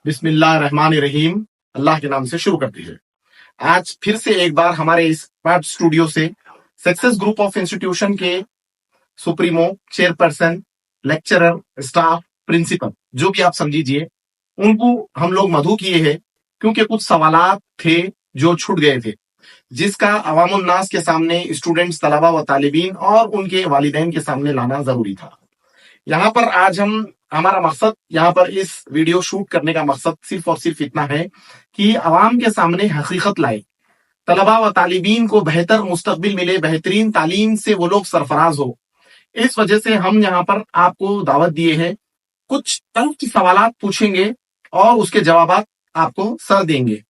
बिस्मिल्लाहिर्रहमानिर्रहीम। अल्लाह के नाम से शुरू करते हैं। आज फिर से एक बार हमारे इस पार्ट स्टूडियो से सक्सेस ग्रुप ऑफ इंस्टीट्यूशन के supremo, chairperson, lecturer, staff, principal, जो भी आप समझिए, उनको हम लोग मधु किए हैं क्योंकि कुछ सवालात थे जो छूट गए थे, जिसका अवामुन नास के सामने, स्टूडेंट्स, तलबा व तालिबीन और उनके वालिदैन के सामने लाना जरूरी था। यहाँ पर आज हमारा मकसद, यहाँ पर इस वीडियो शूट करने का मकसद सिर्फ और सिर्फ इतना है कि अवाम के सामने हकीकत लाए, तलबा व तालिबीन को बेहतर मुस्तकबिल मिले, बेहतरीन तालीम से वो लोग सरफराज हो। इस वजह से हम यहाँ पर आपको दावत दिए हैं। कुछ तंग सवालात पूछेंगे और उसके जवाब आपको सर देंगे,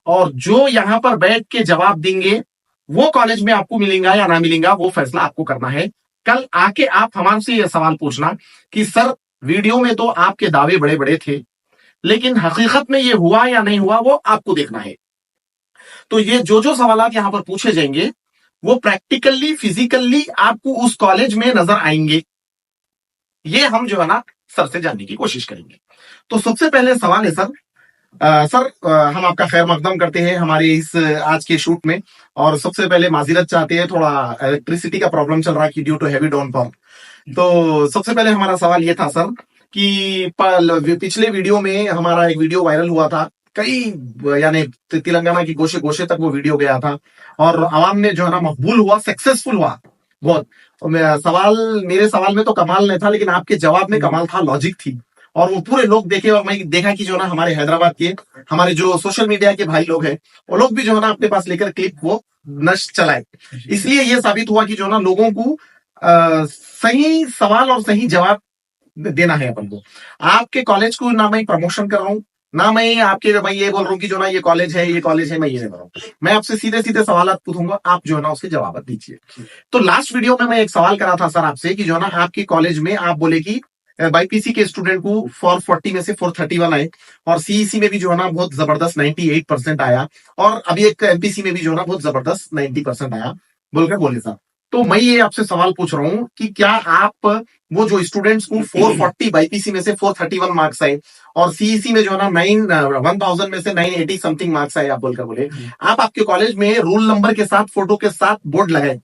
और जो यहाँ पर बैठ के जवाब देंगे वो कॉलेज में आपको मिलेगा या ना मिलेगा, वो फैसला आपको करना है। कल आके आप हमारे ये सवाल पूछना कि सर, वीडियो में तो आपके दावे बड़े बड़े थे, लेकिन हकीकत में ये हुआ या नहीं हुआ, वो आपको देखना है। तो ये जो सवालात यहाँ पर पूछे जाएंगे वो प्रैक्टिकली, फिजिकली आपको उस कॉलेज में नजर आएंगे। ये हम जो है ना सर से जानने की कोशिश करेंगे। तो सबसे पहले सवाल है सर, हम आपका खैर मकदम करते हैं हमारे इस आज के शूट में, और सबसे पहले माजिरत चाहते हैं, थोड़ा इलेक्ट्रिसिटी का प्रॉब्लम चल रहा है कि ड्यू टू हैवी डाउनफॉल। तो सबसे पहले हमारा सवाल ये था सर कि पिछले वीडियो में हमारा एक वीडियो वायरल हुआ था, कई यानी तेलंगाना की गोशे गोशे तक वो वीडियो गया था और आवाम ने जो है ना मकबूल हुआ, सक्सेसफुल हुआ बहुत। मेरे सवाल में तो कमाल नहीं था, लेकिन आपके जवाब में कमाल था, लॉजिक थी, और वो पूरे लोग देखे। और मैं देखा कि जो ना हमारे हैदराबाद के, हमारे जो सोशल मीडिया के भाई लोग हैं, वो लोग भी जो है ना अपने पास लेकर क्लिप वो नष्ट चलाए। इसलिए ये साबित हुआ कि जो ना लोगों को सही सवाल और सही जवाब देना है अपन को। आपके कॉलेज को ना मैं प्रमोशन कर रहा हूँ, ना मैं ये बोल रहा हूँ कि जो ना ये कॉलेज है, मैं ये नहीं बोल रहा हूँ। मैं आपसे सीधे सीधे सवाल पूछूंगा, आप जो है ना उसके जवाब दीजिए। तो लास्ट वीडियो में मैं एक सवाल करा था सर आपसे कि जो है ना आपके कॉलेज में आप बोले कि बाईपीसी के स्टूडेंट को 440 में से 431 आए, और सीईसी में भी जो है ना बहुत जबरदस्त 98% आया, और अभी एक एमपीसी में भी जो है ना बहुत जबरदस्त 90% आया बोलकर बोले सर। तो मैं ये आपसे सवाल पूछ रहा हूँ कि क्या आप वो जो स्टूडेंट्स को 440 बाईपीसी में से 431 मार्क्स आए, और सीईसी में जो है ना 1000 में से 980 समथिंग मार्क्स आए, आप बोलकर बोले, आप आपके कॉलेज में रोल नंबर के साथ, फोटो के साथ बोर्ड लगाए?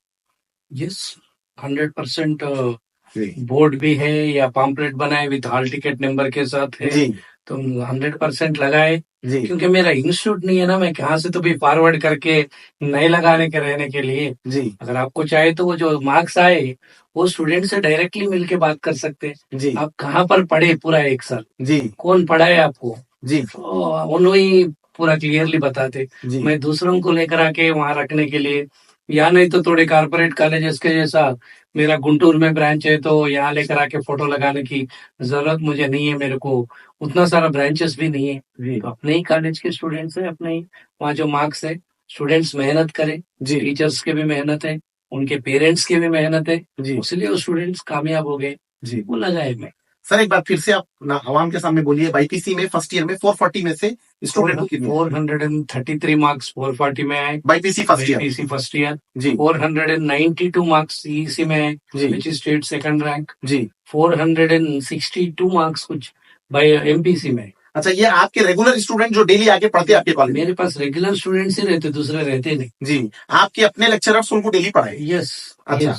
यस, 100% बोर्ड भी है, या पॉम्पलेट बनाए विद हॉल टिकट नंबर के साथ है जी। तो 100% लगाए जी, क्योंकि मेरा इंस्टीट्यूट नहीं है ना, मैं कहाँ से तो भी फॉरवर्ड करके नहीं लगाने के रहने के लिए जी। अगर आपको चाहे तो वो जो मार्क्स आए वो स्टूडेंट से डायरेक्टली मिलके बात कर सकते हैं जी। आप कहाँ पर पढ़े पूरा एक साल जी, कौन पढ़ाए आपको जी, उन्होंने पूरा क्लियरली बताते जी। मैं दूसरों को लेकर आके वहां रखने के लिए, या नहीं तो थोड़े कारपोरेट कॉलेजेस के जैसा मेरा गुंटूर में ब्रांच है तो यहाँ लेकर आके फोटो लगाने की जरूरत मुझे नहीं है, मेरे को उतना सारा ब्रांचेस भी नहीं है। तो अपने ही कॉलेज के स्टूडेंट्स है, अपने ही वहाँ जो मार्क्स है, स्टूडेंट्स मेहनत करें जी, टीचर्स के भी मेहनत है, उनके पेरेंट्स की भी मेहनत है जी, इसलिए वो स्टूडेंट्स कामयाब हो गए जी, वो लगाए मैं। सर एक बार फिर से आप ना आवाम के सामने बोलिए, बाईपीसी में फर्स्ट ईयर में 440 में से स्टूडेंट को कितने? 433 मार्क्स 440 में आए BiPC first year ji. 492 marks CEC में है which is state second rank ji. 462 marks कुछ बाय एमपीसी में। अच्छा, ये आपके रेगुलर स्टूडेंट जो डेली आके पढ़ते हैं आपके कॉलेज? मेरे पास रेगुलर स्टूडेंट्स ही रहते, दूसरे रहते नहीं जी। आपके अपने लेक्चरर्स उनको डेली पढ़ाए? यस। अच्छा,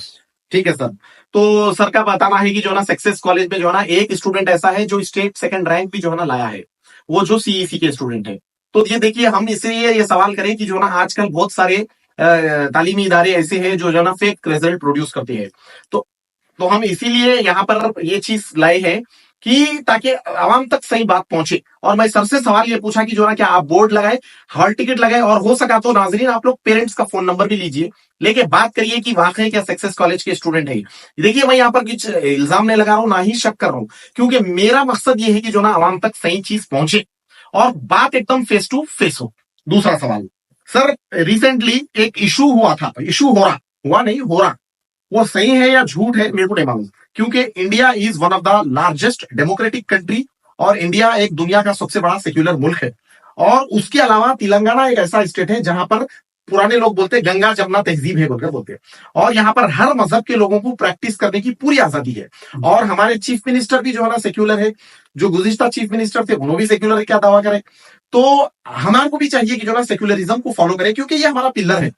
ठीक है सर। तो सर का बताना है कि जो ना सक्सेस कॉलेज में जो है ना एक स्टूडेंट ऐसा है जो स्टेट सेकंड रैंक भी जो है ना लाया है, वो जो सीईसी के स्टूडेंट है। तो ये देखिए, हम इसलिए ये सवाल करें कि जो ना आजकल बहुत सारे तालीमी इदारे ऐसे हैं जो ना फेक रिजल्ट प्रोड्यूस करते हैं। तो हम इसीलिए यहाँ पर ये चीज लाए हैं कि ताकि आवाम तक सही बात पहुंचे। और मैं सर से सवाल ये पूछा कि जो ना क्या आप बोर्ड लगाए, हॉल टिकट लगाए, और हो सका तो नाजरीन आप लोग पेरेंट्स का फोन नंबर भी लीजिए, लेके बात करिए कि वाकई क्या सक्सेस कॉलेज के स्टूडेंट है। देखिए, मैं यहाँ पर कुछ इल्जाम नहीं लगा रहा हूँ, ना ही शक कर रहा हूँ, क्योंकि मेरा मकसद ये है कि जो ना आवाम तक सही चीज पहुंचे और बात एकदम फेस टू फेस हो। दूसरा सवाल सर, रिसेंटली एक इशू हुआ था, इशू हुआ नहीं हो रहा, वो सही है या झूठ है मेरे को नहीं मालूम, क्योंकि India is one of the largest democratic country, और इंडिया एक दुनिया का सबसे बड़ा सेक्युलर मुल्क है। और उसके अलावा तेलंगाना एक ऐसा स्टेट है जहां पर पुराने लोग बोलते हैं गंगा जमुना तहजीब है बोलकर बोलते हैं। और यहाँ पर हर मजहब के लोगों को प्रैक्टिस करने की पूरी आजादी है। और हमारे चीफ मिनिस्टर भी जो है ना सेक्युलर है, जो गुज़िश्ता चीफ मिनिस्टर थे उन्होंने भी सेक्युलर है, क्या दावा करें। तो हमारे को भी चाहिए कि जो ना सेक्युलरिज्म को फॉलो करें, क्योंकि ये हमारा पिलर है।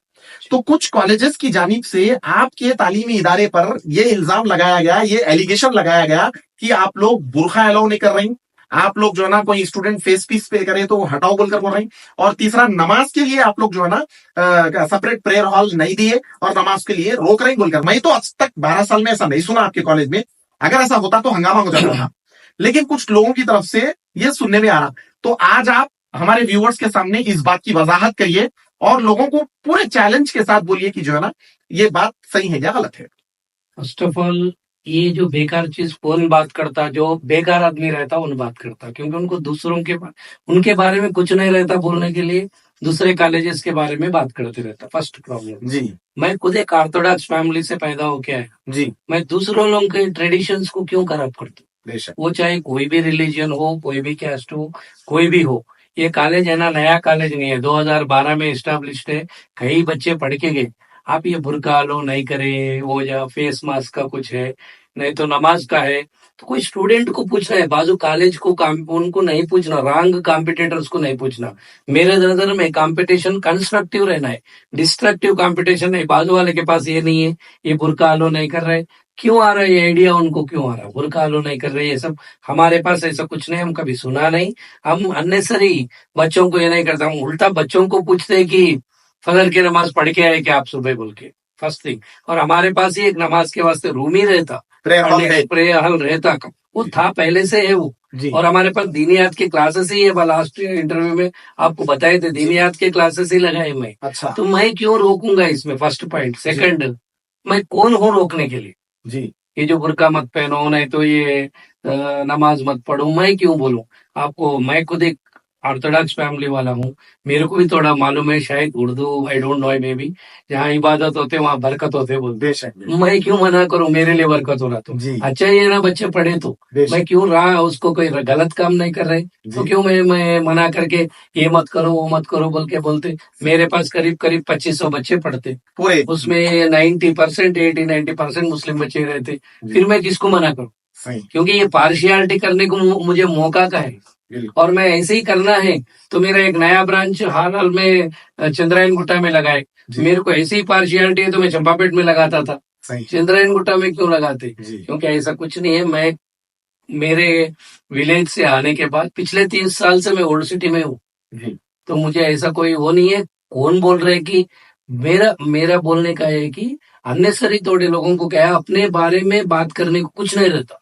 तो कुछ कॉलेजेस की जानिब से आपके तालीमी इदारे पर यह इल्जाम लगाया गया, ये एलिगेशन लगाया गया कि आप लोग बुरखा अलाउ नहीं कर रहे, आप लोग जो है ना कोई स्टूडेंट फेस पीस पे करे तो हटाओ बोलकर बोल रहे हैं। और तीसरा, नमाज के लिए आप लोग जो है ना सेपरेट प्रेयर हॉल नहीं दिए और नमाज के लिए रोक रहे हैं बोलकर। मैं तो आज तक 12 साल में ऐसा नहीं सुना आपके कॉलेज में। अगर ऐसा होता तो हंगामा हो जाता था, लेकिन कुछ लोगों की तरफ से यह सुनने में आ रहा। तो आज आप हमारे व्यूअर्स के सामने इस बात की वजाहत करिए और लोगों को पूरे चैलेंज के साथ बोलिए कि जो है ना ये बात सही है या गलत है। फर्स्ट ऑफ ऑल, ये जो बेकार चीज कौन बात करता, जो बेकार आदमी रहता उन बात करता, क्योंकि उनको दूसरों के उनके बारे में कुछ नहीं रहता बोलने के लिए, दूसरे कॉलेजेस के बारे में बात करते रहता। फर्स्ट प्रॉब्लम जी, मैं खुद एक ऑर्थोडॉक्स फैमिली से पैदा होके आया जी, मैं दूसरों लोगों के ट्रेडिशंस को क्यों खराब करता, वो चाहे कोई भी रिलीजन हो, कोई भी कैस्ट हो, कोई भी हो। ये कॉलेज है ना, नया कॉलेज नहीं है, 2012 में एस्टेब्लिश्ड है, कई बच्चे पढ़ के गए। आप ये बुरका लो नहीं करे, वो या फेस मास्क का कुछ है, नहीं तो नमाज का है, तो कोई स्टूडेंट को पूछना है, बाजू कॉलेज को उनको नहीं पूछना, रॉन्ग कॉम्पिटिटर्स को नहीं पूछना। मेरे नजर में कंपटीशन कंस्ट्रक्टिव रहना है, डिस्ट्रक्टिव कंपटीशन नहीं। बाजू वाले के पास ये नहीं है, ये बुरका लो नहीं कर रहे, क्यों आ रहा है ये आइडिया उनको, क्यों आ रहा है बुरका लो नहीं कर रहे, ये सब हमारे पास ऐसा कुछ नहीं, हम कभी सुना नहीं। हम अननेसरी बच्चों को ये नहीं करता, हम उल्टा बच्चों को पूछते हैं कि फजर की नमाज पढ़ के आए क्या आप सुबह बोल के, फर्स्ट थिंग। और हमारे पास ही एक नमाज के वास्ते रूम ही रहता, प्रेयर हॉल रहता, वो था पहले से है वो। और हमारे पास दीनियात के क्लासेस ही है, लास्ट इंटरव्यू में आपको बताए थे, दीनियात के क्लासेस ही लगाए मैं। अच्छा, तो मैं क्यों रोकूंगा इसमें, फर्स्ट पॉइंट। सेकंड, मैं कौन हूँ रोकने के लिए जी, ये जो बुरका मत पहनो, नहीं तो ये नमाज मत पढ़ो, मैं क्यों बोलूं आपको। मैं खुद एक ऑर्थोडॉक्स फैमिली वाला हूँ, मेरे को भी थोड़ा मालूम है, शायद Urdu I don't know may be, जहाँ इबादत होते वहाँ बरकत होते बोलते। मैं क्यों मना करूँ, मेरे लिए बरकत हो रहा तो अच्छा ही है ना, बच्चे पढ़े तो। मैं क्यों रहा उसको, कोई गलत काम नहीं कर रहे तो क्यों मैं मना करके ये मत करो वो मत करो बोल के बोलते। मेरे पास करीब 2500 बच्चे पढ़ते पूरे, उसमें 90% 80-90% मुस्लिम बच्चे रहते, फिर मैं किसको मना करूँ, क्योंकि ये पार्शियलिटी करने को मुझे मौका का है और मैं ऐसे ही करना है। तो मेरा एक नया ब्रांच हाल में चंद्रायन गुट्टा में लगाए, मेरे को ऐसी ही पार्शियलिटी है तो मैं चंपापेट में लगाता था, चंद्रायन गुट्टा में क्यों लगाते, क्योंकि ऐसा कुछ नहीं है। मैं मेरे विलेज से आने के बाद पिछले 30 साल से मैं ओल्ड सिटी में हूँ, तो मुझे ऐसा कोई वो नहीं है कौन बोल रहे कि मेरा बोलने का है कि अननेसरी थोड़े लोगों को क्या है, अपने बारे में बात करने को कुछ नहीं रहता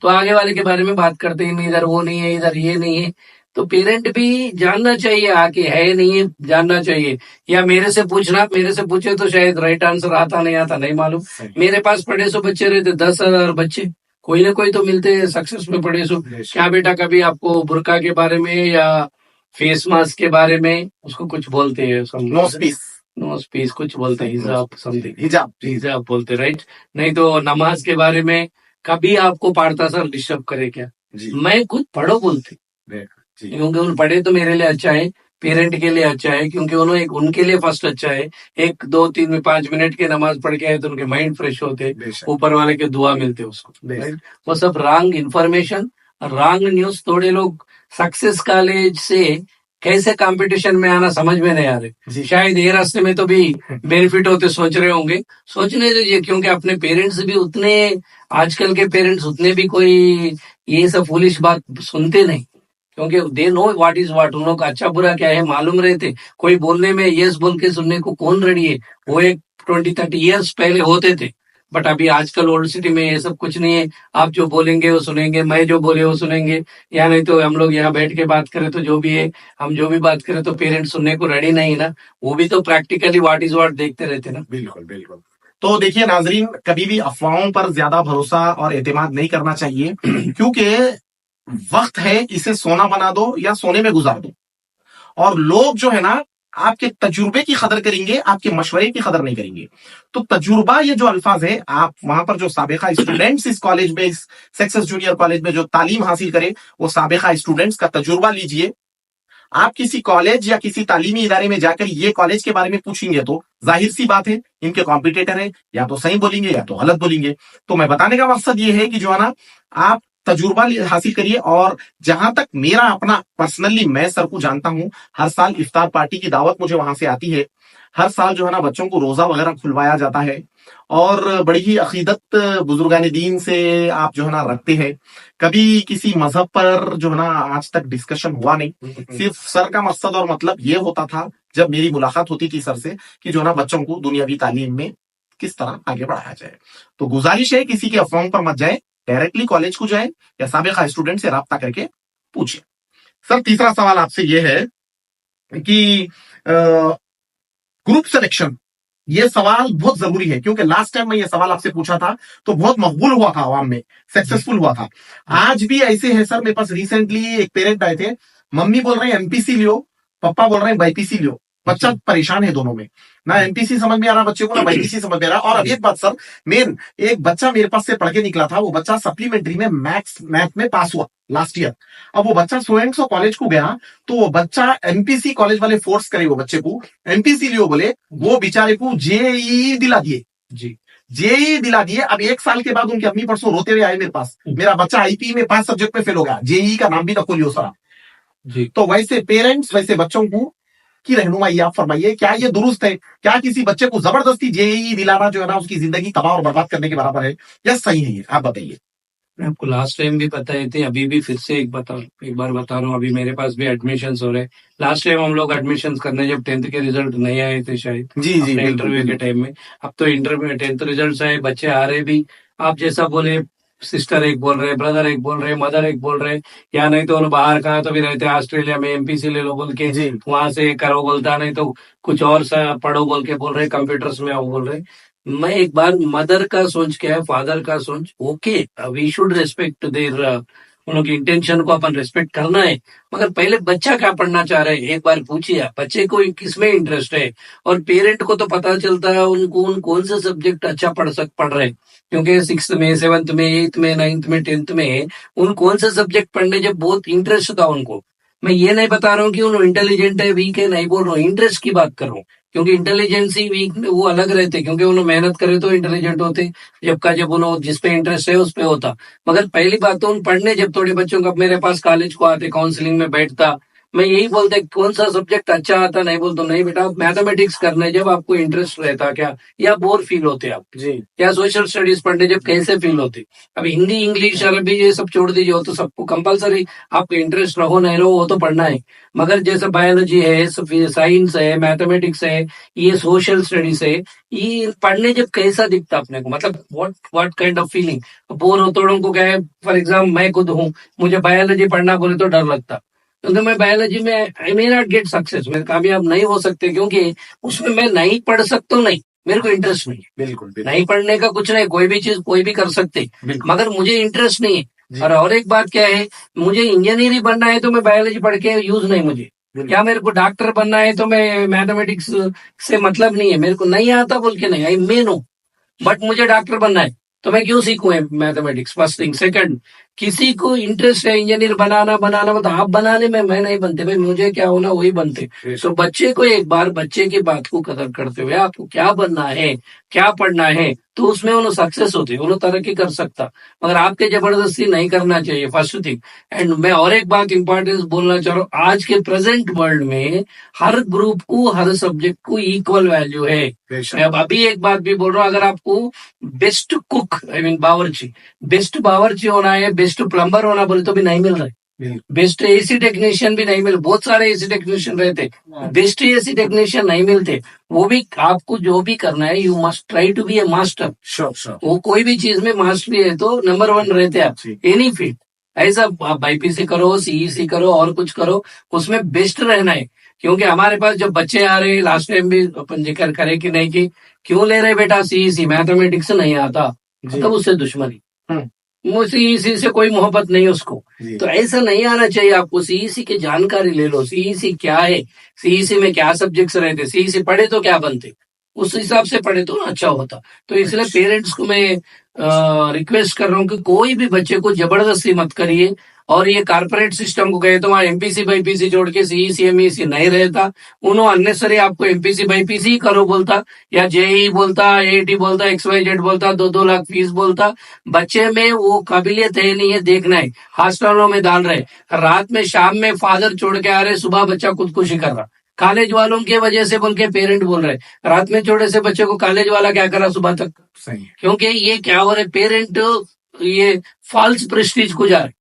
तो आगे वाले के बारे में बात करते हैं, इधर वो नहीं है, इधर ये नहीं है। तो पेरेंट भी जानना चाहिए, आके है नहीं है जानना चाहिए, या मेरे से पूछना, मेरे से पूछे तो शायद राइट आंसर आता नहीं आता नहीं मालूम। मेरे पास पढ़े सो बच्चे रहते, 10,000 बच्चे, कोई ना कोई तो मिलते हैं सक्सेस में पढ़े सो। क्या बेटा कभी आपको बुरका के बारे में या फेस मास्क के बारे में उसको कुछ बोलते हैं, नो स्पीस कुछ बोलते हैं, हिजाब समथिंग, हिजाब बोलते, राइट। नहीं तो नमाज के बारे में कभी आपको पाड़ता सर डिस्टर्ब करे क्या, मैं खुद पढ़ो बोलती, क्योंकि उन पढ़े तो मेरे लिए अच्छा है, पेरेंट के लिए अच्छा है, क्योंकि उन्होंने उनके लिए फर्स्ट अच्छा है। 1, 2, 3, 5 मिनट के नमाज पढ़ के आए तो उनके माइंड फ्रेश होते, ऊपर वाले के दुआ मिलते उसको। वो सब रॉन्ग इन्फॉर्मेशन, रॉन्ग न्यूज, थोड़े लोग सक्सेस कॉलेज से कैसे कंपटीशन में आना समझ में नहीं आ रहे, शायद ये रास्ते में तो भी बेनिफिट होते सोच रहे होंगे, सोचने दीजिए, क्योंकि अपने पेरेंट्स भी उतने, आजकल के पेरेंट्स उतने भी कोई ये सब फूलिश बात सुनते नहीं, क्योंकि they know what is what, उन लोगों का अच्छा बुरा क्या है मालूम रहते। कोई बोलने में यस बोल के सुनने को कौन रेडी है, वो एक 20-30 ईयर्स पहले होते थे, बट अभी आजकल ओल्ड सिटी में ये सब कुछ नहीं है। आप जो बोलेंगे वो सुनेंगे, मैं जो बोले वो सुनेंगे, या नहीं तो हम लोग यहाँ बैठ के बात करें तो जो भी है, हम जो भी बात करें तो पेरेंट्स सुनने को रेडी नहीं है ना, वो भी तो प्रैक्टिकली व्हाट इज व्हाट देखते रहते ना। बिल्कुल बिल्कुल। तो देखिए नाजरीन, कभी भी अफवाहों पर ज्यादा भरोसा और एतमाद नहीं करना चाहिए, क्योंकि वक्त है इसे सोना बना दो या सोने में गुजार दो। और लोग जो है ना आपके तजुर्बे की कदर करेंगे, आपके मशवरे की कदर नहीं करेंगे। तो तजुर्बा ये जो अल्फाज है, आप वहां पर जो साबिका स्टूडेंट्स इस कॉलेज में, इस सक्सेस जूनियर कॉलेज में जो तालीम हासिल करे, वो साबिका स्टूडेंट्स का तजुर्बा लीजिए आप किसी कॉलेज या किसी तालीमी इदारे में जाकर ये कॉलेज के बारे में पूछेंगे तो जाहिर सी बात है इनके कॉम्पिटिटर है, या तो सही बोलेंगे या तो गलत बोलेंगे। तो मैं बताने का मकसद ये है कि जो है ना, आप तजुर्बा हासिल करिए। और जहां तक मेरा अपना पर्सनली, मैं सर को जानता हूं, हर साल इफ्तार पार्टी की दावत मुझे वहां से आती है। हर साल जो है ना, बच्चों को रोजा वगैरह खुलवाया जाता है और बड़ी ही अकीदत बुजुर्गान दीन से आप जो है ना रखते हैं। कभी किसी मजहब पर जो है ना आज तक डिस्कशन हुआ नहीं। सिर्फ सर का मकसद और मतलब ये होता था, जब मेरी मुलाकात होती थी सर से, कि जो है ना बच्चों को दुनियावी तालीम में किस तरह आगे बढ़ाया जाए। तो गुजारिश है, किसी के अफवाहों पर मत जाए, डायरेक्टली कॉलेज को जाए या साबिका स्टूडेंट से राब्ता करके पूछे। सर, तीसरा सवाल आपसे यह है कि ग्रुप सिलेक्शन, ये सवाल बहुत जरूरी है, क्योंकि लास्ट टाइम मैं ये सवाल आपसे पूछा था तो बहुत मकबूल हुआ था, आवाम में सक्सेसफुल हुआ था। आज भी ऐसे है सर। मेरे पास रिसेंटली एक पेरेंट आए थे, मम्मी बोल रहे हैं एमपीसी लियो, पापा बोल रहे हैं बाईपीसी लियो। बच्चा परेशान है दोनों में, ना एमपीसी समझ में आ रहा बच्चे को, ना बाईपीसी समझ में आ रहा। और अब एक बात सर, मेन एक बच्चा मेरे पास से पढ़ के निकला था, वो बच्चा सप्लीमेंट्री में मैथ में पास हुआ लास्ट ईयर। अब वो बच्चा स्टूडेंट्स कॉलेज को गया, तो वो बच्चा एमपीसी कॉलेज वाले फोर्स करे वो बच्चे को एमपीसी लियो बोले, वो बेचारे को जेई दिला दिए जी, जेई दिला दिए। अब 1 साल के बाद उनकी अम्मी परसों रोते हुए आए मेरे पास, मेरा बच्चा आईपी में 5 सब्जेक्ट में फेल हो गया, जेई का नाम भी न खोलियो सर जी। तो वैसे पेरेंट्स, वैसे बच्चों को की रहनुमाई आप फरमाइए, क्या ये दुरुस्त है? क्या किसी बच्चे को जबरदस्ती जेई दिलाना जो है ना उसकी जिंदगी तबाह और बर्बाद करने के बराबर है, या सही है ये? आप बताइए। मैं आपको लास्ट टाइम भी बताए थे, अभी भी फिर से एक बार बता रहा हूँ। अभी मेरे पास भी एडमिशन हो रहे हैं। लास्ट टाइम हम लोग एडमिशन करने जब 10th के रिजल्ट नहीं आए थे शायद, जी जी, इंटरव्यू के टाइम में। अब तो इंटरव्यू 10th रिजल्ट आए, बच्चे आ रहे भी आप जैसा बोले, सिस्टर एक बोल रहे, ब्रदर एक बोल रहे, मदर एक बोल रहे, या नहीं तो उन्होंने बाहर कहा तो भी रहते ऑस्ट्रेलिया में, एमपीसी ले लो बोल के वहां से करो बोलता, नहीं तो कुछ और सा पढ़ो बोल के बोल रहे, कंप्यूटर्स में आओ बोल रहे। मैं एक बार मदर का सोच क्या है, फादर का सोच, okay we should respect their, उन लोग की इंटेंशन को अपन रेस्पेक्ट करना है, मगर पहले बच्चा क्या पढ़ना चाह रहे हैं एक बार पूछिए। बच्चे को किसमें इंटरेस्ट है, और पेरेंट को तो पता चलता है उनको कौन से सब्जेक्ट अच्छा पढ़ रहे हैं, क्योंकि 6th में, 7th में, 8th में, 9th में, 10th में उन कौन से सब्जेक्ट पढ़ने जब बहुत इंटरेस्ट था उनको। मैं ये नहीं बता रहा हूँ कि उन इंटेलिजेंट है, वीक है, नहीं बोल रहा हूँ, इंटरेस्ट की बात कर रहा हूँ। क्योंकि इंटेलिजेंसी वीक वो अलग रहते, क्योंकि उन्होंने मेहनत करे तो इंटेलिजेंट होते, जब उन्होंने जिस पे इंटरेस्ट है उस पे होता। मगर पहली बात तो उन पढ़ने, जब थोड़े बच्चों को मेरे पास कॉलेज को आते, काउंसलिंग में बैठता, मैं यही बोलते कौन सा सब्जेक्ट अच्छा आता, नहीं बोलता नहीं बेटा मैथमेटिक्स करने जब आपको इंटरेस्ट रहता क्या, या बोर फील होते आप जी, या सोशल स्टडीज पढ़ने जब कैसे फील होते। अब हिंदी, इंग्लिश, अरबी ये सब छोड़ दीजिए, वो तो सबको कंपलसरी, आपको इंटरेस्ट रहो नहीं रहो वो तो पढ़ना है। मगर जैसे बायोलॉजी है, साइंस है, मैथमेटिक्स है, ये सोशल स्टडीज है, ये पढ़ने जब कैसा दिखता अपने को, मतलब what kind of feeling. Bore होतोड़ों को क्या है, फॉर एग्जाम्पल मैं खुद हूँ, मुझे बायोलॉजी पढ़ना बोले तो डर लगता, क्योंकि मैं बायोलॉजी में आई मे नॉट गेट सक्सेस, मैं कामयाब नहीं हो सकते, क्योंकि उसमें मैं नहीं पढ़ सकता हूँ, नहीं मेरे को इंटरेस्ट नहीं है। बिल्कुल नहीं पढ़ने का कुछ नहीं, कोई भी चीज कोई भी कर सकते, मगर मुझे इंटरेस्ट नहीं है। और एक बात क्या है, मुझे इंजीनियरिंग बनना है तो मैं बायोलॉजी पढ़ के यूज नहीं मुझे, क्या मेरे को डॉक्टर बनना है तो मैं मैथमेटिक्स से मतलब नहीं है, मेरे को नहीं आता बोल के नहीं, आई मे नो, बट मुझे डॉक्टर बनना है तो मैं क्यों सीखूं मैथमेटिक्स, फर्स्ट थिंग। सेकंड, किसी को इंटरेस्ट है इंजीनियर बनाना मतलब आप बनाने में, मैं नहीं बनते भाई, मुझे क्या होना वही बनते। तो बच्चे को एक बार बच्चे की बात को कदर करते हुए, आपको क्या बनना है, क्या पढ़ना है, तो उसमें उन्हें सक्सेस होती है, उन्हें तरक्की कर सकता, मगर आपके जबरदस्ती नहीं करना चाहिए, फर्स्ट थिंग। एंड मैं और एक बात इंपॉर्टेंस बोलना चाह रहा हूँ, आज के प्रेजेंट वर्ल्ड में हर ग्रुप को, हर सब्जेक्ट को इक्वल वैल्यू है। मैं अब अभी एक बात भी बोल रहा हूँ, अगर आपको बेस्ट कुक, आई मीन बावर्ची, बेस्ट बावर्ची होना है, बेस्ट प्लम्बर होना बोले तो भी नहीं मिल रहा है, बेस्ट एसी टेक्नीशियन भी नहीं मिल, बहुत सारे एसी टेक्नीशियन रहते, बेस्ट एसी टेक्नीशियन नहीं मिलते। वो भी आपको जो भी करना है, you must try to be a master. वो कोई भी चीज में मास्टरी है तो नंबर 1 रहते आप, एनी फील्ड। ऐसा आप बाईपीसी करो, सीईसी करो, और कुछ करो, उसमें बेस्ट रहना है। क्योंकि हमारे पास जब बच्चे आ रहे, लास्ट टाइम भी अपन जिक्र करे कि नहीं कि क्यों ले रहे बेटा सीईसी, मैथमेटिक्स नहीं आता, मतलब उससे दुश्मनी, सीईसी से कोई मोहब्बत नहीं उसको। तो ऐसा नहीं आना चाहिए आपको, सीईसी की जानकारी ले लो, सीईसी क्या है, सीईसी में क्या सब्जेक्ट्स रहते, सीईसी पढ़े तो क्या बनते, उस हिसाब से पढ़े तो अच्छा होता। तो इसलिए पेरेंट्स को मैं रिक्वेस्ट कर रहा हूँ कि कोई भी बच्चे को जबरदस्ती मत करिए, और ये कारपोरेट सिस्टम को गए तो वहाँ एमपीसी बाईपीसी जोड़ के सीई सीएमई नहीं रहता, उन्होंने अननेसरी आपको एमपीसी बाईपीसी करो बोलता, या जेई बोलता, एटी बोलता, XYZ बोलता, 2-2 लाख फीस बोलता। बच्चे में वो काबिलियत है नहीं है, देखना है, हॉस्टलों में डाल रहे, रात में शाम में फादर छोड़ के आ रहे, सुबह बच्चा खुदकुशी कर रहा, कॉलेज वालों की वजह से बोल के पेरेंट बोल रहे रात में छोड़े से बच्चे को कॉलेज वाला क्या करा सुबह तक। सही है। क्योंकि ये क्या हो रहा है, पेरेंट ये फॉल्स प्रेस्टीज को जा रहे,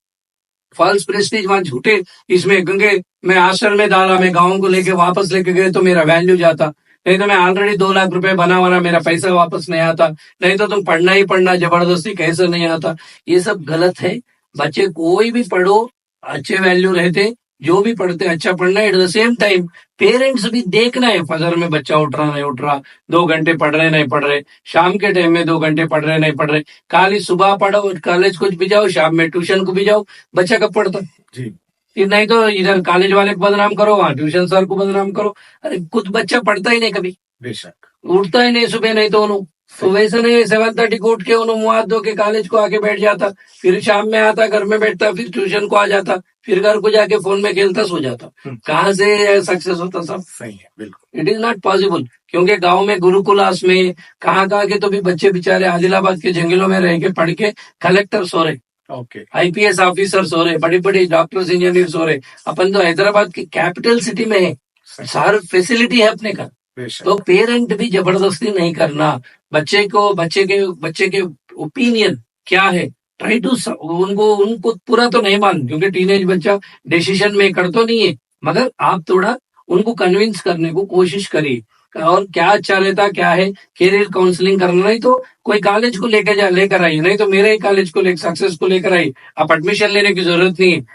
फॉल्स प्रेस्टीज वहां झूठे इसमें, क्योंकि मैं हॉस्टल में डाला, मैं गाँव को लेके वापस लेके गए तो मेरा वैल्यू जाता, नहीं तो मैं ऑलरेडी 2 लाख रुपए बना वाला, मेरा पैसा वापस नहीं आता, नहीं तो तुम पढ़ना ही पढ़ना, जबरदस्ती कैसे नहीं आता। ये सब गलत है। बच्चे कोई भी पढ़ो, अच्छे वैल्यू रहते, जो भी पढ़ते अच्छा पढ़ना है। At the same time parents भी देखना है, फजर में बच्चा उठ रहा नहीं उठ रहा, 2 घंटे पढ़ रहे नहीं पढ़ रहे, शाम के टाइम में 2 घंटे पढ़ रहे नहीं पढ़ रहे, खाली सुबह पढ़ो, कॉलेज कुछ भी जाओ, शाम में ट्यूशन को भी जाओ, बच्चा कब पढ़ता जी। नहीं तो इधर कॉलेज वाले को बदनाम करो, वहाँ ट्यूशन सर को बदनाम करो। अरे कुछ बच्चा पढ़ता ही नहीं, कभी बेशक उठता ही नहीं सुबह, नहीं तो उन्होंने तो वैसे नहीं 7:30 को उठ के उन्होंने मुँह हाथ धो के कॉलेज को आके बैठ जाता, फिर शाम में आता, घर में बैठता, फिर ट्यूशन को आ जाता, फिर घर को जाके फोन में खेलता, सो जाता। कहाँ से सक्सेस होता सब? सही है, बिल्कुल। It is not possible. क्योंकि गांव में गुरुकुलास में कहाँ के तो भी बच्चे बेचारे आदिलाबाद के जंगलों में रह के पढ़ के कलेक्टर्स हो रहे, ओके, IPS ऑफिसर्स हो रहे, बड़ी बड़ी डॉक्टर्स इंजीनियर्स हो रहे। अपन तो हैदराबाद की कैपिटल सिटी में है, सारी फैसिलिटी है अपने का, तो पेरेंट भी जबरदस्ती नहीं करना। बच्चे के ओपिनियन क्या है, ट्राई टू उनको पूरा तो नहीं मान, क्योंकि टीनेज बच्चा डिसीजन मेकर तो नहीं है, मगर आप थोड़ा उनको कन्विंस करने को कोशिश करिए, और क्या अच्छा रहता क्या है, कैरियर काउंसलिंग करना, नहीं तो कोई कॉलेज को लेकर आइए, नहीं तो मेरे ही कॉलेज को सक्सेस को लेकर आइए। आप एडमिशन लेने की जरूरत नहीं है,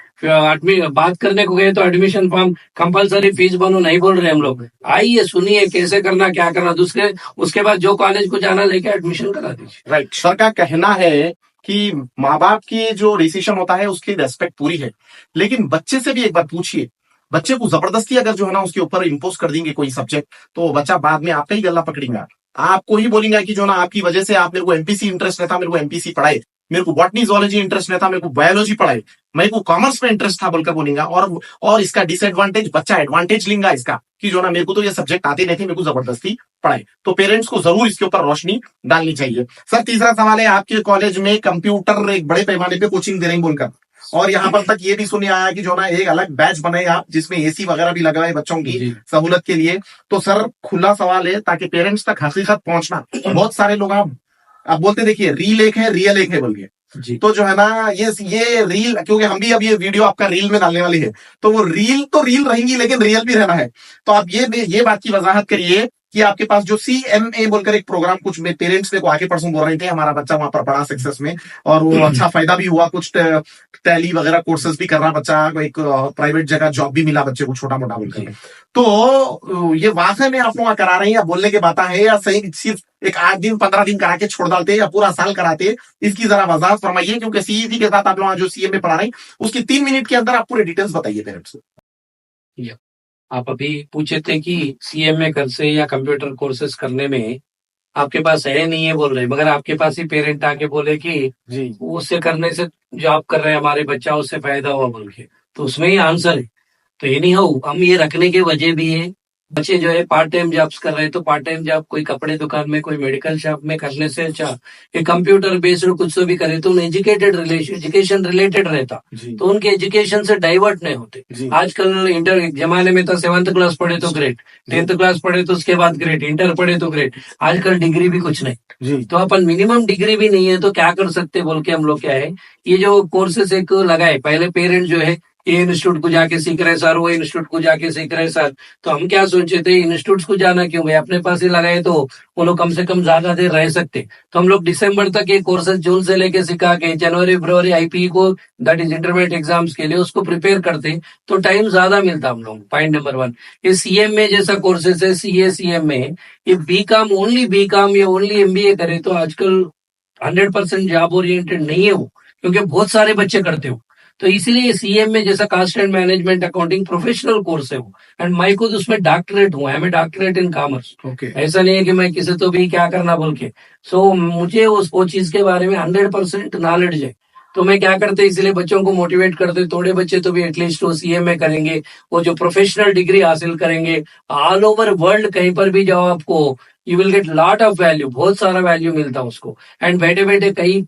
बात करने को गए तो एडमिशन फॉर्म कंपलसरी फीस बनो नहीं बोल रहे हम लोग, आइए सुनिए कैसे करना क्या करना, दूसरे उसके बाद जो कॉलेज को जाना लेके एडमिशन करा दीजिए। राइट। सर का कहना है कि माँ बाप की जो डिसीजन होता है उसकी रेस्पेक्ट पूरी है, लेकिन बच्चे से भी एक बार पूछिए, बच्चे को जबरदस्ती अगर जो है ना उसके ऊपर इम्पोज कर देंगे कोई सब्जेक्ट, तो बच्चा बाद में आपका ही गला पकड़ेगा, आपको ही बोलेंगे कि जो ना आपकी वजह से आप, मेरे को एमपीसी इंटरेस्ट रहता, मेरे को एमपीसी पढ़ाए, मेरे को बॉटनी जोलॉजी इंटरेस्ट रहता, मेरे को बायोलॉजी पढ़ाए, मेरे को कॉमर्स में इंटरेस्ट था बोलकर बोलेगा, और इसका डिसएडवांटेज बच्चा एडवांटेज लेगा इसका कि जो ना मेरे को तो ये सब्जेक्ट आते नहीं थे, मेरे को जबरदस्ती पढ़ाए। तो पेरेंट्स को जरूर इसके ऊपर रोशनी डालनी चाहिए। सर तीसरा सवाल है, आपके कॉलेज में कंप्यूटर एक बड़े पैमाने पे कोचिंग दे रहे हैं बोलकर, और यहाँ पर तक ये भी सुने आया कि जो ना एक अलग बैच बनाए आप जिसमें AC वगैरह भी लगाए बच्चों की सहूलत के लिए। तो सर खुला सवाल है, ताकि पेरेंट्स तक हकीकत पहुंचना, बहुत सारे लोग आप बोलते देखिए रील एक है रियल एक है बोल के, तो जो है ना ये रील, क्योंकि हम भी अब ये वीडियो आपका रील में डालने वाली है, तो वो रील तो रील रहेंगी लेकिन रियल भी रहना है। तो आप ये बात की वजाहत करिए कि आपके पास जो CMA बोलकर एक प्रोग्राम, कुछ में पेरेंट्स मेरे को आके परसों बोल रहे थे हमारा बच्चा वहां पर पढ़ा सक्सेस में, और वो अच्छा फायदा भी हुआ, कुछ टैली वगैरह कोर्सेज भी कर रहा बच्चा, एक प्राइवेट जगह जॉब भी मिला बच्चे को छोटा मोटा बोलकर। तो ये वाकई में आप लोग करा रहे हैं या बोलने की बात है, या सही सिर्फ एक 8 दिन 15 दिन करा के छोड़ डालते या पूरा साल कराते, इसकी जरा वजाहत फरमाइए, क्योंकि CET के साथ आप लोग जो CMA पढ़ा रहे हैं उसकी 3 मिनट के अंदर आप पूरे डिटेल्स बताइए पेरेंट्स को। आप अभी पूछे थे कि CMA कर से या कंप्यूटर कोर्सेज करने में आपके पास है नहीं है बोल रहे, मगर आपके पास ही पेरेंट आके बोले कि जी उससे करने से जॉब कर रहे हैं हमारे बच्चा, उससे फायदा हुआ बोल के, तो उसमें ही आंसर है। तो ये नहीं हो, हम ये रखने की वजह भी है, बच्चे जो है पार्ट टाइम जॉब्स कर रहे हैं, तो पार्ट टाइम जॉब कोई कपड़े दुकान में, कोई मेडिकल शॉप में करने से अच्छा ये कंप्यूटर बेस्ड कुछ तो भी करे तो एजुकेशन रिलेटेड रहता, तो उनके एजुकेशन से डाइवर्ट नहीं होते। आजकल इंटर जमाने में तो 7th क्लास पढ़े तो ग्रेट, 10th क्लास पढ़े तो उसके बाद ग्रेट, इंटर पढ़े तो ग्रेट, आजकल डिग्री भी कुछ नहीं, तो अपन मिनिमम डिग्री भी नहीं है तो क्या कर सकते बोल के हम लोग क्या है, ये जो कोर्सेस एक लगाए, पहले पेरेंट जो है ये इंस्टीट्यूट को जाके सीख रहे सर, वो इंस्टीट्यूट को जाके सीख रहे सर, तो हम क्या सोचे थे इंस्टीट्यूट को जाना क्यों भाई, अपने पास ही लगाए तो वो लोग कम से कम ज्यादा देर रह सकते। तो हम लोग दिसंबर तक ये कोर्सेज जून से लेके सिखा के जनवरी फरवरी IPE को, दैट इज इंटरमीडिएट एग्जाम्स के लिए, उसको प्रिपेयर करते तो टाइम ज्यादा मिलता हम लोग। पॉइंट नंबर 1, ये CMA जैसा कोर्सेज है, CA CMA, ये ओनली बीकॉम या ओनली MBA करे तो आजकल 100% जॉब ओरिएंटेड नहीं है वो, क्योंकि बहुत सारे बच्चे करते हो, तो इसीलिए CMA जैसा cost and management accounting professional course है वो, एंड मैं खुद उसमें डॉक्टरेट हुआ है, मैं डॉक्टरेट इन कॉमर्स। ऐसा नहीं है कि मैं किसी तो भी क्या करना बोल के, सो मुझे वो चीज के बारे में 100% नॉलेज है। तो मैं क्या करते इसलिए बच्चों को मोटिवेट करते, थोड़े बच्चे तो भी एटलीस्ट वो सीएमए करेंगे, वो जो प्रोफेशनल डिग्री हासिल करेंगे, ऑल ओवर वर्ल्ड कहीं पर भी जाओ आपको you will get lot of value, बहुत सारा वैल्यू मिलता उसको, एंड बैठे बैठे कहीं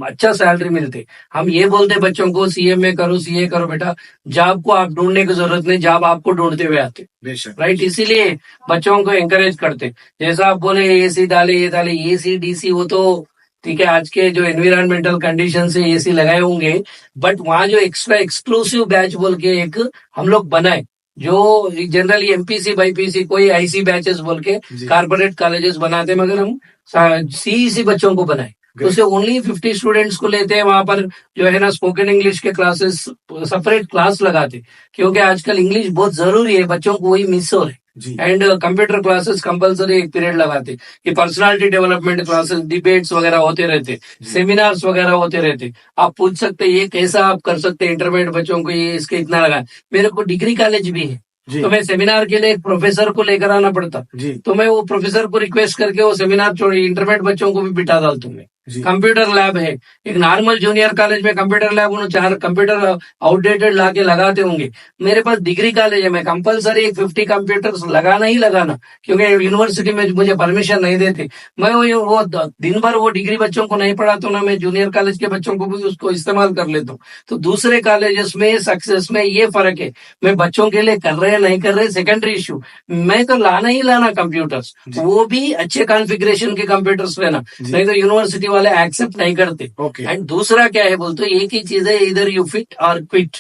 अच्छा सैलरी मिलते। हम ये बोलते बच्चों को सीएमए करो, सीए करो, बेटा जॉब को आप ढूंढने की जरूरत नहीं, जॉब आपको ढूंढते हुए आते, राइट। इसीलिए बच्चों को एंकरेज करते, जैसा आप बोले एसी डाले, ये डाले, एसी डीसी वो तो ठीक है, आज के जो एनवायरमेंटल कंडीशन से एसी लगाए होंगे, बट वहां जो एक्स्ट्रा एक्सक्लूसिव बैच बोल के एक हम लोग बनाए, जो जनरली एमपीसी बाईपीसी कोई आईसी बैचेस बोल के कारपोरेट कॉलेजेस बनाते, मगर हम सीईसी बच्चों को बनाए, तो उसे ओनली 50 स्टूडेंट्स को लेते हैं, वहां पर जो है ना स्पोकन इंग्लिश के क्लासेस सेपरेट क्लास लगाते, क्योंकि आजकल इंग्लिश बहुत जरूरी है, बच्चों को वही मिस हो रहे, एंड कंप्यूटर क्लासेस कंपलसरी एक पीरियड लगाते, कि पर्सनालिटी डेवलपमेंट क्लासेस, डिबेट्स वगैरह होते रहते, सेमिनार्स वगैरह होते रहते। आप पूछ सकते ये कैसा आप कर सकते हैं इंटरमीडिएट बच्चों को, ये इसके इतना लगा, मेरे को डिग्री कॉलेज भी है, तो मैं सेमिनार के लिए एक प्रोफेसर को लेकर आना पड़ता, तो मैं वो प्रोफेसर को रिक्वेस्ट करके वो सेमिनार छोड़ी, इंटरमीडिएट बच्चों को भी बिठा डालता हूँ मैं। कंप्यूटर लैब है, एक नॉर्मल जूनियर कॉलेज में कंप्यूटर लैब उन्होंने 4 कंप्यूटर आउटडेटेड ला के लगाते होंगे, मेरे पास डिग्री कॉलेज है, मैं कंपलसरी एक 50 कंप्यूटर्स लगाना ही लगाना, क्योंकि यूनिवर्सिटी में मुझे परमिशन नहीं देते, मैं वो दिन भर वो डिग्री बच्चों को नहीं पढ़ाता हूँ ना, मैं जूनियर कॉलेज के बच्चों को भी उसको इस्तेमाल कर लेता हूँ। तो दूसरे कॉलेजेस में सक्सेस में ये फर्क है, मैं बच्चों के लिए कर रहे नहीं कर रहे सेकेंडरी इशू, मैं तो लाना ही लाना कंप्यूटर्स, वो भी अच्छे कॉन्फ़िगरेशन के कंप्यूटर्स लेना, नहीं तो यूनिवर्सिटी वाले एक्सेप्ट नहीं करते। एंड दूसरा क्या है बोलते, एक ही चीज है, इधर यू फिट और क्विट,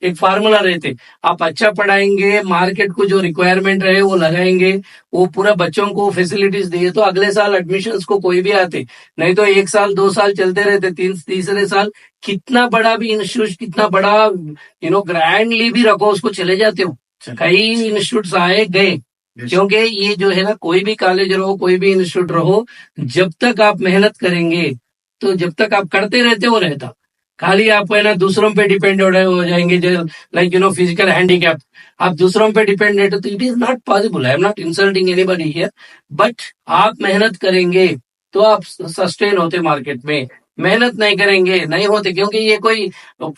एक फार्मूला रहते, आप अच्छा पढ़ाएंगे, मार्केट को जो रिक्वायरमेंट रहे वो लगाएंगे, वो पूरा बच्चों को फैसिलिटीज दिए, तो अगले साल एडमिशन्स को कोई भी आते, नहीं तो 1 साल 2 साल चलते रहते, तीसरे साल कितना बड़ा भी इंस्टीट्यूट, कितना बड़ा ग्रैंडली भी रखो उसको, चले जाते हो, कई इंस्टीट्यूट आए गए, क्योंकि ये जो है ना, कोई भी कॉलेज रहो, कोई भी इंस्टीट्यूट रहो, जब तक आप मेहनत करेंगे, तो जब तक आप करते रहते हो रहता, खाली आप है ना दूसरों पे डिपेंड हो जाएंगे, लाइक फिजिकल हैंडीकैप, आप दूसरों पे डिपेंड है, तो it is not possible, I am not insulting anybody here, but आप मेहनत करेंगे तो आप सस्टेन होते मार्केट में, मेहनत नहीं करेंगे नहीं होते, क्योंकि ये कोई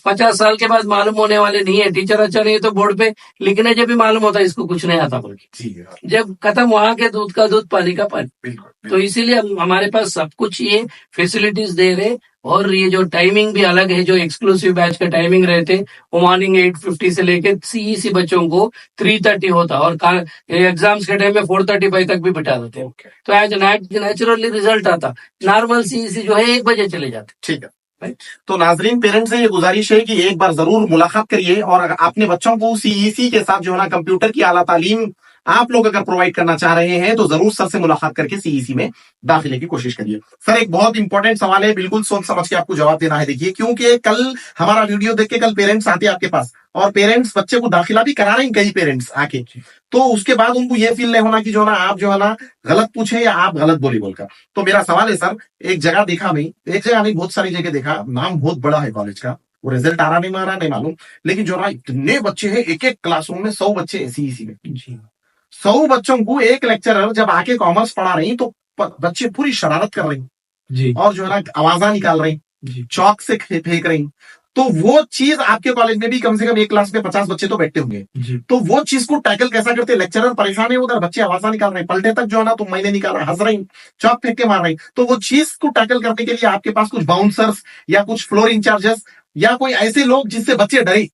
50 साल के बाद मालूम होने वाले नहीं है, टीचर अच्छा नहीं है तो बोर्ड पे लिखने जब भी मालूम होता है इसको कुछ नहीं आता बोल के, जब खत्म वहां के दूध का दूध पानी का पानी, तो इसीलिए हमारे पास सब कुछ ये फैसिलिटीज दे रहे, और ये जो टाइमिंग भी अलग है, जो एक्सक्लूसिव बैच का टाइमिंग रहते, वो मॉर्निंग 8:50 से लेके सीईसी बच्चों को 3:30 होता, और एग्जाम्स के टाइम में 4:35 तक भी बिठा देते हैं, तो एज नेचुरली रिजल्ट आता, नॉर्मल सीईसी जो है 1 बजे चले जाते। ठीक है, तो नाजरीन पेरेंट्स से ये गुजारिश है कि एक बार जरूर मुलाकात करिए, और अपने बच्चों को सीईसी के साथ जो है ना कंप्यूटर की आला तालीम आप लोग अगर प्रोवाइड करना चाह रहे हैं, तो जरूर सर से मुलाकात करके सीईसी में दाखिले की कोशिश करिए। सर एक बहुत इंपॉर्टेंट सवाल है, बिल्कुल सोच समझ के आपको जवाब देना है। देखिए, क्योंकि कल हमारा वीडियो देख के कल पेरेंट्स आते हैं आपके पास, और पेरेंट्स बच्चे को दाखिला भी करा रहे हैं, कई पेरेंट्स आके, तो उसके बाद उनको ये फील नहीं होना कि जो ना आप जो है ना गलत पूछे या आप गलत बोली बोलकर। तो मेरा सवाल है सर, एक जगह देखा नहीं, एक जगह नहीं, बहुत सारी जगह देखा, नाम बहुत बड़ा है कॉलेज का, वो रिजल्ट आ रहा नहीं मालूम, लेकिन जो ना इतने बच्चे हैं, एक एक क्लासरूम में 100 बच्चे सीईसी में, 100 बच्चों को एक लेक्चरर जब आके कॉमर्स पढ़ा रही, तो बच्चे पूरी शरारत कर रही और जो है ना आवाजा निकाल रही, चौक से फेंक रही, तो वो चीज आपके कॉलेज में भी कम से कम एक क्लास में 50 बच्चे तो बैठते होंगे, तो वो चीज को टैकल कैसा करते? लेक्चरर परेशान है, उधर बच्चे आवाजा निकाल रहे, पलटे तक जो है ना तो मैंने निकाला, हंस रही, चौक फेंक के मार रही, तो वो चीज को टैकल करने के लिए आपके पास कुछ बाउंसर्स या कुछ फ्लोर इंचार्जेस या कोई ऐसे लोग जिससे बच्चे डरे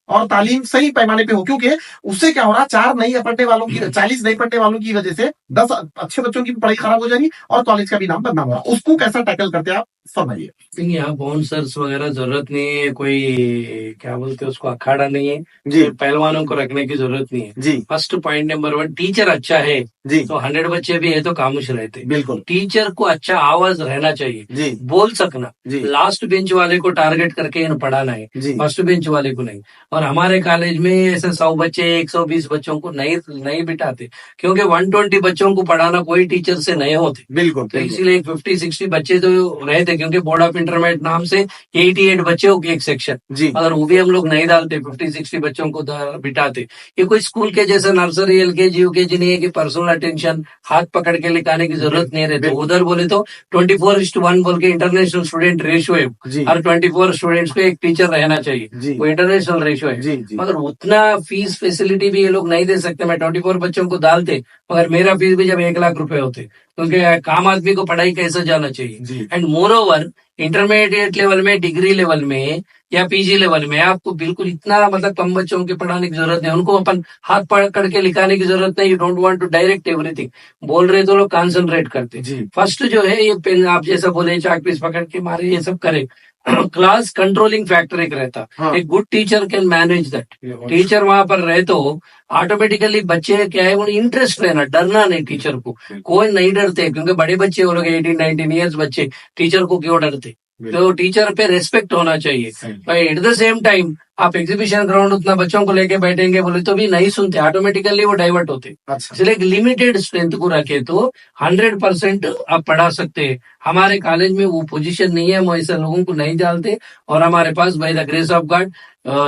और तालीम सही पैमाने पे हो, क्योंकि उससे क्या हो रहा, 4 नहीं पढ़ने वालों की, 40 नहीं पढ़ने वालों की वजह से 10 अच्छे बच्चों की पढ़ाई खराब हो जाएगी और कॉलेज का भी नाम बदनाम हो रहा, उसको कैसा टैकल करते हैं आप फरमाइए। नहीं, यहाँ बाउंसर्स वगैरह जरूरत नहीं है, कोई क्या बोलते हैं उसको अखाड़ा नहीं है जी, पहलवानों को रखने की जरूरत नहीं है जी। फर्स्ट पॉइंट नंबर 1, टीचर अच्छा है जी, तो 100 बच्चे भी है तो खामोश रहते, बिल्कुल। टीचर को अच्छा आवाज रहना चाहिए जी, बोल सकना, जी, लास्ट बेंच वाले को टारगेट करके पढ़ाना है, जी, फर्स्ट बेंच वाले को नहीं। और हमारे कॉलेज में ऐसे 100 बच्चे 120 बच्चों को नहीं बिठाते, क्योंकि 120 बच्चों को पढ़ाना कोई टीचर से नहीं होते, बिल्कुल। तो इसीलिए 50-60 बच्चे तो रहते डालते, क्योंकि बोर्ड ऑफ इंटरमीडिएट नाम से 88 बच्चे हो एक सेक्शन, जी अगर वो भी हम लोग नहीं डालते, 50-60 बच्चों को बिठाते, ये कोई स्कूल के जैसे नर्सरी एलकेजी यूकेजी नहीं है कि पर्सनल अटेंशन हाथ पकड़ के लिखाने की जरूरत नहीं रहती। उधर बोले तो 24:1 बोल के इंटरनेशनल स्टूडेंट रेशियो है, जी हर 24 स्टूडेंट्स को एक टीचर रहना चाहिए, जी वो इंटरनेशनल रेशियो है। जी जी मगर उतना फीस फैसिलिटी भी ये लोग नहीं दे सकते। मैं 24 बच्चों को डालते, मगर मेरा फीस भी जब 1 लाख रुपए होते, क्योंकि काम आदमी को पढ़ाई कैसे जाना चाहिए। जी and moreover intermediate level में, डिग्री लेवल में या पीजी लेवल में आपको बिल्कुल इतना मतलब कम बच्चों के पढ़ाने की जरूरत नहीं, उनको अपन हाथ पकड़ के लिखाने की जरूरत नहीं। You don't want to direct everything, बोल रहे तो लोग कॉन्सेंट्रेट करते। जी फर्स्ट जो है ये पेन आप जैसा बोले चाक पीस पकड़ के मारे ये सब करे, क्लास कंट्रोलिंग फैक्टर एक रहता। हाँ एक good teacher can manage that. Teacher वहां पर रहे तो ऑटोमेटिकली बच्चे क्या है, उन्हें इंटरेस्ट रहना, डरना नहीं टीचर को। कोई नहीं डरते, क्योंकि बड़े बच्चे हो लोग 18-19 ईयर्स बच्चे टीचर को क्यों डरते। तो टीचर पे रेस्पेक्ट होना चाहिए। एट द सेम टाइम आप एग्जीबिशन ग्राउंड उतना बच्चों को लेके बैठेंगे बोले तो भी नहीं सुनते, ऑटोमेटिकली वो डाइवर्ट होते। अच्छा इसलिए एक लिमिटेड स्ट्रेंथ को रखे तो 100% आप पढ़ा सकते हैं। हमारे कॉलेज में वो पोजीशन नहीं है, हम ऐसे लोगों को नहीं डालते। और हमारे पास by the grace of God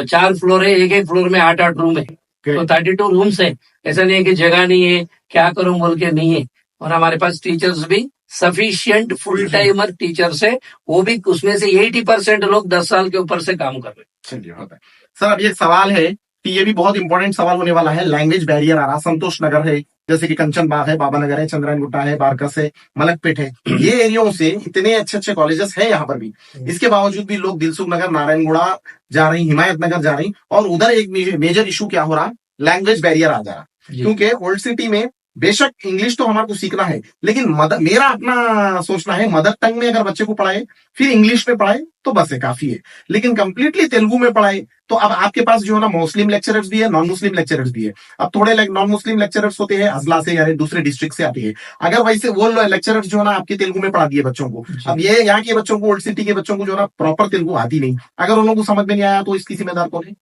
4 floor है, एक फ्लोर में 8-8 रूम है, तो 32 रूम्स है। ऐसा नहीं है कि जगह नहीं है, क्या करूं बोल के नहीं है। और हमारे पास टीचर्स भी सफिशिएंट फुल टाइमर टीचर्स है, वो भी उसमें से 80% लोग 10 साल के ऊपर से काम कर रहे हैं। चलिए होता है सर। अब ये एक सवाल है कि ये भी बहुत इंपॉर्टेंट सवाल होने वाला है। लैंग्वेज बैरियर आ रहा, संतोष नगर है, जैसे कि कंचन बाग है, बाबा नगर है, चंद्रायन गुट्टा है, बारकस है, मलकपेट है, ये एरियो से इतने अच्छे अच्छे कॉलेजेस है यहाँ पर भी। इसके बावजूद भी लोग दिलसुख नगर, नारायणगुड़ा जा रही, हिमायत नगर जा रही, और उधर एक मेजर इशू क्या हो रहा, लैंग्वेज बैरियर आ जा रहा। क्योंकि ओल्ड सिटी में बेशक इंग्लिश तो हमारे को सीखना है, लेकिन मेरा अपना सोचना है मदर टंग में अगर बच्चे को पढ़ाए फिर इंग्लिश में पढ़ाए तो बस है, काफी है। लेकिन कंप्लीटली तेलुगु में पढ़ाए तो अब आपके पास जो है ना मुस्लिम लेक्चरर्स भी है, नॉन मुस्लिम लेक्चरर्स भी है। अब थोड़े नॉन मुस्लिम लेक्चरर्स होते हैं अजला से, यानी दूसरे डिस्ट्रिक्ट से आते हैं। अगर वैसे वो लेक्चरर्स जो है ना आपके तेलुगु में पढ़ा दिए बच्चों को, अब ये यहाँ के बच्चों को, ओल्ड सिटी के बच्चों को जो है ना प्रॉपर तेलुगु आती नहीं, अगर उन लोगों को समझ में नहीं आया तो इसकी जिम्मेदार कौन है?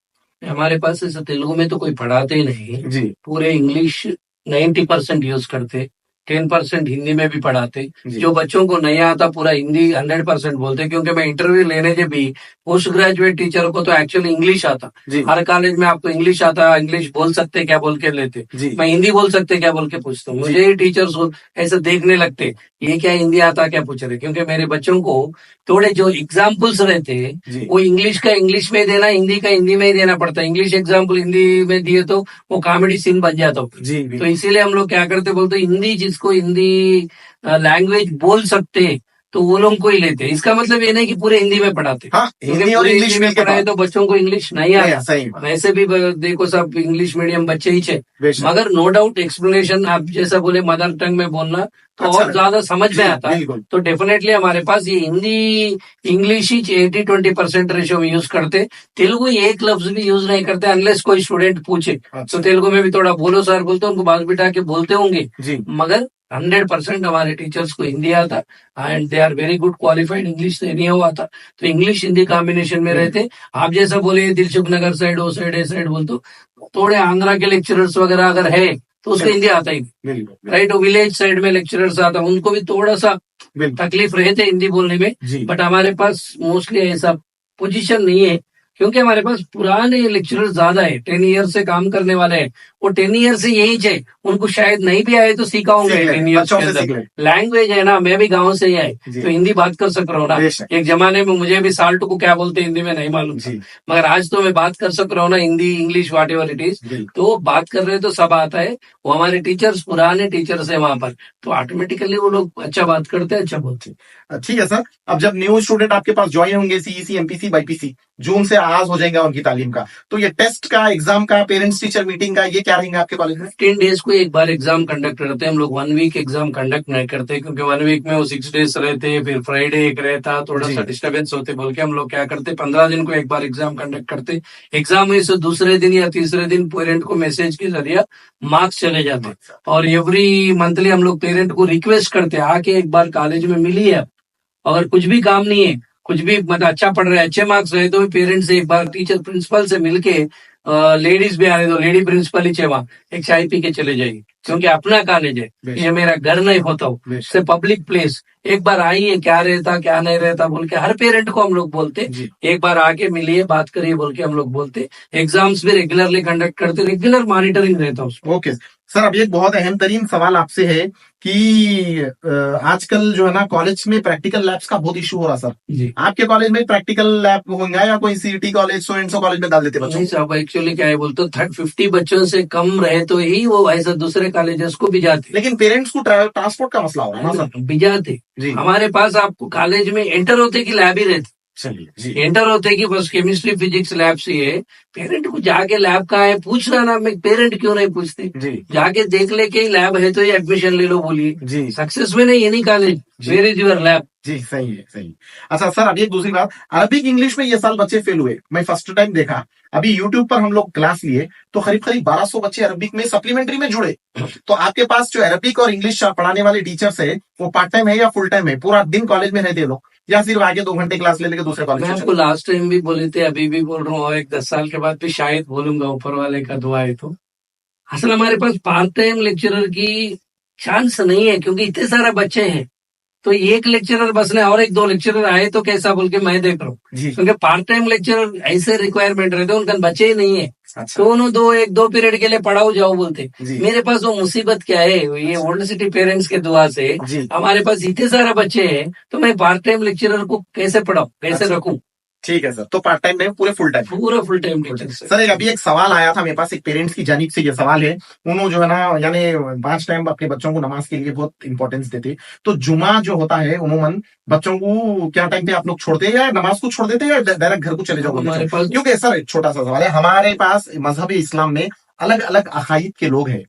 हमारे पास ऐसे तेलुगु में तो कोई पढ़ाते ही नहीं जी पूरे इंग्लिश 90% यूज करते, 10% हिंदी में भी पढ़ाते। जी जो बच्चों को नहीं आता पूरा हिंदी 100% बोलते, क्योंकि मैं इंटरव्यू लेने के भी पोस्ट ग्रेजुएट टीचर को तो एक्चुअली इंग्लिश आता। जी हर कॉलेज में आपको इंग्लिश आता, इंग्लिश बोल सकते क्या बोल के लेते, जी मैं हिंदी बोल सकते क्या बोल के पूछता हूँ। मुझे ही टीचर्स ऐसे देखने लगते, ये क्या हिंदी आता क्या पूछ रहे, क्योंकि मेरे बच्चों को थोड़े जो एग्जाम्पल्स रहते जी वो इंग्लिश का इंग्लिश में देना, हिंदी का हिंदी में ही देना पड़ता है। इंग्लिश एग्जाम्पल हिंदी में दिए तो वो कॉमेडी सीन बन जाता। जी तो इसीलिए हम लोग क्या करते, बोलते हिंदी जिसको हिंदी लैंग्वेज बोल सकते तो वो लोग को ही लेते। इसका मतलब ये नहीं कि पूरे हिंदी में पढ़ाते, हाँ, हिंदी और पूरे इंग्लिश में पढ़ाए तो बच्चों को इंग्लिश नहीं आया। सही बात। वैसे भी देखो सब इंग्लिश मीडियम बच्चे ही थे, बेशक। मगर नो डाउट एक्सप्लेनेशन आप जैसा बोले मदर टंग में बोलना तो अच्छा और ज्यादा समझ में जी, आता है। बिल्कुल। तो डेफिनेटली हमारे पास ये हिंदी इंग्लिश ही 80-20% रेशियो में यूज करते। तेलुगु एक लफ्ज भी यूज नहीं करते अनलेस कोई स्टूडेंट पूछे। अच्छा। तो तेलुगु में भी थोड़ा बोलो सर बोलते, उनको बात बिठा के बोलते होंगे, जी मगर 100% हमारे टीचर्स को हिंदी आता and they are very good qualified. English नहीं हुआ था तो इंग्लिश हिंदी कॉम्बिनेशन में रहते। आप जैसा बोले दिलसुख नगर साइड, वो साइड, ए साइड बोलते, थोड़े आंध्रा के लेक्चरर्स वगैरह अगर है तो उसको हिंदी आता ही बिल्कुल राइट। विलेज साइड में लेक्चरर्स आता, उनको भी थोड़ा सा बिल्कुल तकलीफ रहते हिंदी बोलने में। जी बट हमारे पास मोस्टली ऐसा पोजीशन नहीं है, क्योंकि हमारे पास पुराने लेक्चरर ज्यादा है, 10 ईयर से काम करने वाले हैं। वो 10 ईयर से यही है, उनको शायद नहीं भी आए तो सीखा होंगे 10 ईयर के अंदर। लैंग्वेज है ना, मैं भी गांव से ही आए तो हिंदी बात कर सक रहा हूँ ना। एक जमाने में मुझे भी साल्ट को क्या बोलते हिंदी में नहीं मालूम था, मगर आज तो मैं बात कर सक रहा हूँ ना, Hindi English whatever it is. तो बात कर रहे तो सब आता है। वो हमारे टीचर्स पुराने टीचर्स है वहां पर, तो ऑटोमेटिकली वो लोग अच्छा बात करते हैं, अच्छा बोलते हैं। ठीक है सर। अब जब न्यू स्टूडेंट आपके पास ज्वाइन होंगे सीईसी, एमपीसी, बाईपीसी, जून से आगाज हो जाएगा उनकी तालीम का, तो ये टेस्ट का, एग्जाम का, पेरेंट्स टीचर मीटिंग का, ये क्या रहेंगे आपके कॉलेज में? 10 डेज को एक बार एग्जाम कंडक्ट करते हैं हम लोग। 1 वीक एग्जाम कंडक्ट नहीं करते, क्योंकि 1 वीक में वो 6 डेज रहते, फिर फ्राइडे एक रहता, थोड़ा सा डिस्टर्बेंस होते बोल के हम लोग क्या करते, 15 दिन को एक बार एग्जाम कंडक्ट करते। एग्जाम में से दूसरे दिन या तीसरे दिन पेरेंट को मैसेज के जरिए मार्क्स चले जाते। और एवरी मंथली हम लोग पेरेंट को रिक्वेस्ट करते आके एक बार कॉलेज में मिलिए। अगर कुछ भी काम नहीं है, कुछ भी मतलब अच्छा पढ़ रहे, अच्छे मार्क्स रहे, तो पेरेंट्स से एक बार टीचर प्रिंसिपल से मिलके लेडीज भी आने दो, लेडी प्रिंसिपल ही छे वहाँ, एक चाय पी के चले जाइए, क्योंकि अपना कॉलेज है, ये मेरा घर नहीं होता हो, से पब्लिक प्लेस। एक बार आइए, क्या रहता क्या नहीं रहता बोल के हर पेरेंट को हम लोग बोलते, एक बार आके मिलिए, बात करिए बोल के हम लोग बोलते। एग्जाम्स भी रेगुलरली कंडक्ट करते, रेगुलर मॉनिटरिंग रहता उसको। ओके सर, अब एक बहुत अहम तरीन सवाल आपसे है कि आजकल जो है ना कॉलेज में प्रैक्टिकल लैब्स का बहुत इशू हो रहा सर। जी, आपके कॉलेज में प्रैक्टिकल लैब होंगे या कोई CET college so and so college में डाल देते बच्चों? नहीं साहब, एक्चुअली क्या है बोलते, 50 बच्चों से कम रहे तो ही वो ऐसा दूसरे कॉलेजेस को भी जाते, लेकिन पेरेंट्स को ट्रांसपोर्ट का मसला हो रहा है ना सर? भी जाते। जी हमारे पास आपको कॉलेज में एंटर होते की लैब ही रहती, चलिए जी एंटर होते कि बस केमिस्ट्री फिजिक्स लैब से है। पेरेंट को जाके लैब का है पूछना ना, मैं पेरेंट क्यों नहीं पूछते, जी जाके देख ले कि लैब है तो ये एडमिशन ले लो बोलिए। जी सक्सेस में नहीं, ये नहीं college, where is your lab. जी सही है सही है। अच्छा सर, अभी एक दूसरी बात, अरबिक इंग्लिश में ये साल बच्चे फेल हुए, मैं फर्स्ट टाइम देखा। अभी यूट्यूब पर हम लोग क्लास लिए तो करीब करीब 1200 बच्चे अरबिक में सप्लीमेंट्री में जुड़े। तो आपके पास जो अरबिक और इंग्लिश पढ़ाने वाले टीचर्स है वो पार्ट टाइम है या फुल टाइम है? पूरा दिन कॉलेज में रहते हैं लोग या सिर्फ आगे 2 घंटे क्लास ले लेके दूसरे कॉलेज मैं में आपको लास्ट टाइम भी बोले थे, अभी भी बोल रहा हूँ, और एक 10 साल के बाद भी शायद बोलूंगा, ऊपर वाले का दुआ है तो। असल हमारे पास पार्ट टाइम लेक्चरर की चांस नहीं है, क्योंकि इतने सारे बच्चे हैं, तो एक लेक्चरर बस ने और एक दो लेक्चरर आए तो कैसा बोल के मैं देख रहा हूँ, जी क्योंकि पार्ट टाइम लेक्चरर ऐसे रिक्वायरमेंट रहते हैं, उनका बच्चे ही नहीं है, अच्छा तो उन्होंने दो पीरियड के लिए पढ़ाओ जाओ बोलते। जी मेरे पास वो मुसीबत क्या है, ये ओल्ड सिटी पेरेंट्स के दुआ से जी हमारे पास इतने सारे बच्चे हैं, तो मैं पार्ट टाइम लेक्चरर को कैसे पढ़ाऊं, कैसे अच्छा। रखूं? ठीक है सर, तो पार्ट टाइम में पूरे फुल टाइम? पूरा फुल टाइम टीचर से। सर अभी एक सवाल आया था मेरे पास, एक पेरेंट्स की जानिब से ये सवाल है। उन्होंने जो है ना यानी 5 टाइम अपने बच्चों को नमाज के लिए बहुत इंपॉर्टेंस देते, तो जुमा जो होता है उमूमन बच्चों को क्या टाइम पे आप लोग छोड़ते हैं, या नमाज को छोड़ देते हैं या डायरेक्ट घर को चले जाओ? हमारे पास क्योंकि सर एक छोटा सा सवाल है, हमारे पास मजहब इस्लाम में अलग अलग अकायद के लोग हैं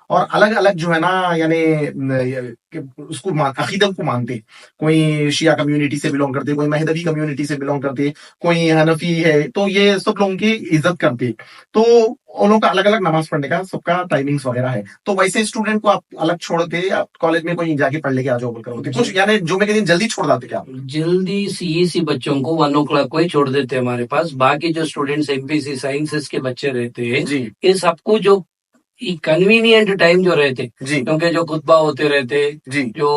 और अलग अलग जो है ना यानी उसको अकीदत को मानते। कोई शिया कम्युनिटी से बिलोंग करते, कोई महदवी कम्युनिटी से बिलोंग करते, कोई हनफी है, तो ये सब लोगों की इज्जत करते। तो उन लोगों का अलग अलग नमाज पढ़ने का सबका टाइमिंग्स वगैरह है। तो वैसे स्टूडेंट को आप अलग छोड़ते या कॉलेज में कोई जाके पढ़ लेके आ जाओ बोलकर होते कुछ, यानी जुमे के दिन जल्दी छोड़ देते क्या? जल्दी सीईसी बच्चों को 1 o'clock को ही छोड़ देते हैं हमारे पास। बाकी जो स्टूडेंट्स एमपीसी साइंसेस के बच्चे रहते हैं, जी ये सबको जो कन्वीनियंट टाइम जो रहते, जी क्योंकि जो खुतबा होते रहते, जी जो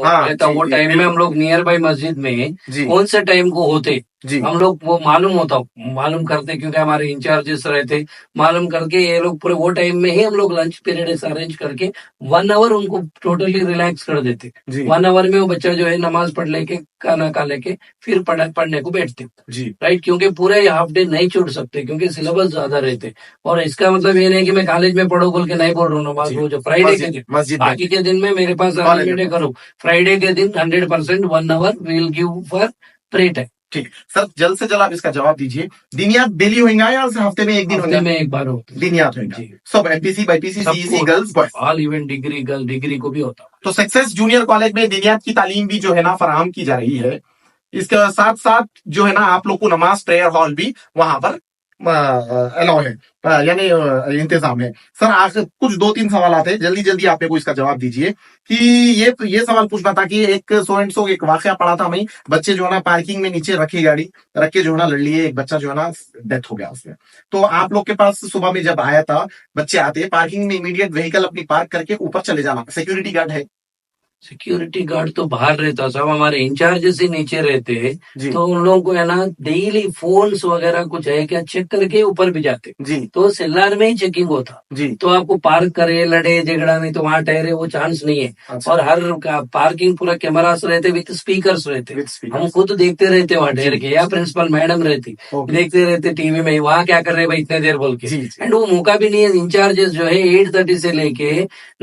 हाँ रहता, जी वो जी टाइम में हम लोग नियर बाई मस्जिद में जी कौन से टाइम को होते, जी हम लोग वो मालूम करते, क्योंकि हमारे इंचार्जेस रहते, मालूम करके ये लोग पूरे वो टाइम में ही हम लोग लंच पीरियड अरेंज करके 1 hour उनको टोटली रिलैक्स कर देते। जी 1 hour में वो बच्चा जो है नमाज पढ़ लेके, खाना खा लेके फिर पढ़ने को बैठते, जी राइट, क्योंकि पूरे हाफ डे नहीं छोड़ सकते, क्योंकि सिलेबस ज्यादा रहते। और इसका मतलब ये नहीं कि मैं कॉलेज में पढ़ो बोल के नहीं बोल रहा हूँ नमाज, जी वो जो फ्राइडे के दिन, मस्जिद में बाकी के दिन में मेरे पास कॉलेज अरेंजमेंट में। करो, फ्राइडे के दिन 100% 1 hour will give for pray time. ठीक सर, जल्द से जल्द आप इसका जवाब दीजिए। दिनियात डेली होगा या हफ्ते में एक दिन हफ्ते होगा? में एक बार होता है दिनियात होगा जी। सब, MPC BiPC CEC girls boys. All event degree, girl degree को भी होता। तो सक्सेस जूनियर कॉलेज में दिनियात की तालीम भी जो है ना फराहम की जा रही है। इसके साथ साथ जो है ना आप लोग को नमाज प्रेयर हॉल भी वहां पर अलाउ है, यानी इंतजाम है। सर आखिर कुछ 2-3 सवाल आते हैं, जल्दी जल्दी आप मेरे को इसका जवाब दीजिए कि ये सवाल पूछना था कि एक सो एंड सो एक वाकया पड़ा था, मैं बच्चे जो है ना पार्किंग में नीचे रखी गाड़ी रख के जो है ना लड़ लिए, एक बच्चा जो है ना डेथ हो गया उसमें। तो आप लोग के पास सुबह में जब आया था, बच्चे आते पार्किंग में इमीडिएट व्हीकल अपनी पार्क करके ऊपर चले जाना, सिक्योरिटी गार्ड है? सिक्योरिटी गार्ड तो बाहर रहता साहब, हमारे इंचार्जेस ही नीचे रहते हैं, जी तो उन लोगों को है ना डेली फोन्स वगैरह कुछ है क्या चेक करके ऊपर भी जाते, जी तो सेल्लार में ही चेकिंग होता। जी तो आपको पार्क करे, लड़े झगड़ा नहीं तो वहां ठहरे, वो चांस नहीं है। अच्छा और हर पार्किंग पूरा कैमरास रहते, विथ स्पीकर्स रहते, विद स्पीकर। हम खुद देखते रहते वहां ठहर जी, के, या प्रिंसिपल मैडम रहती, ओके देखते रहते टीवी में वहां क्या कर रहे भाई इतने देर बोल के। जी जी एंड वो मौका भी नहीं है, इंचार्जेस जो है 8:30 से लेके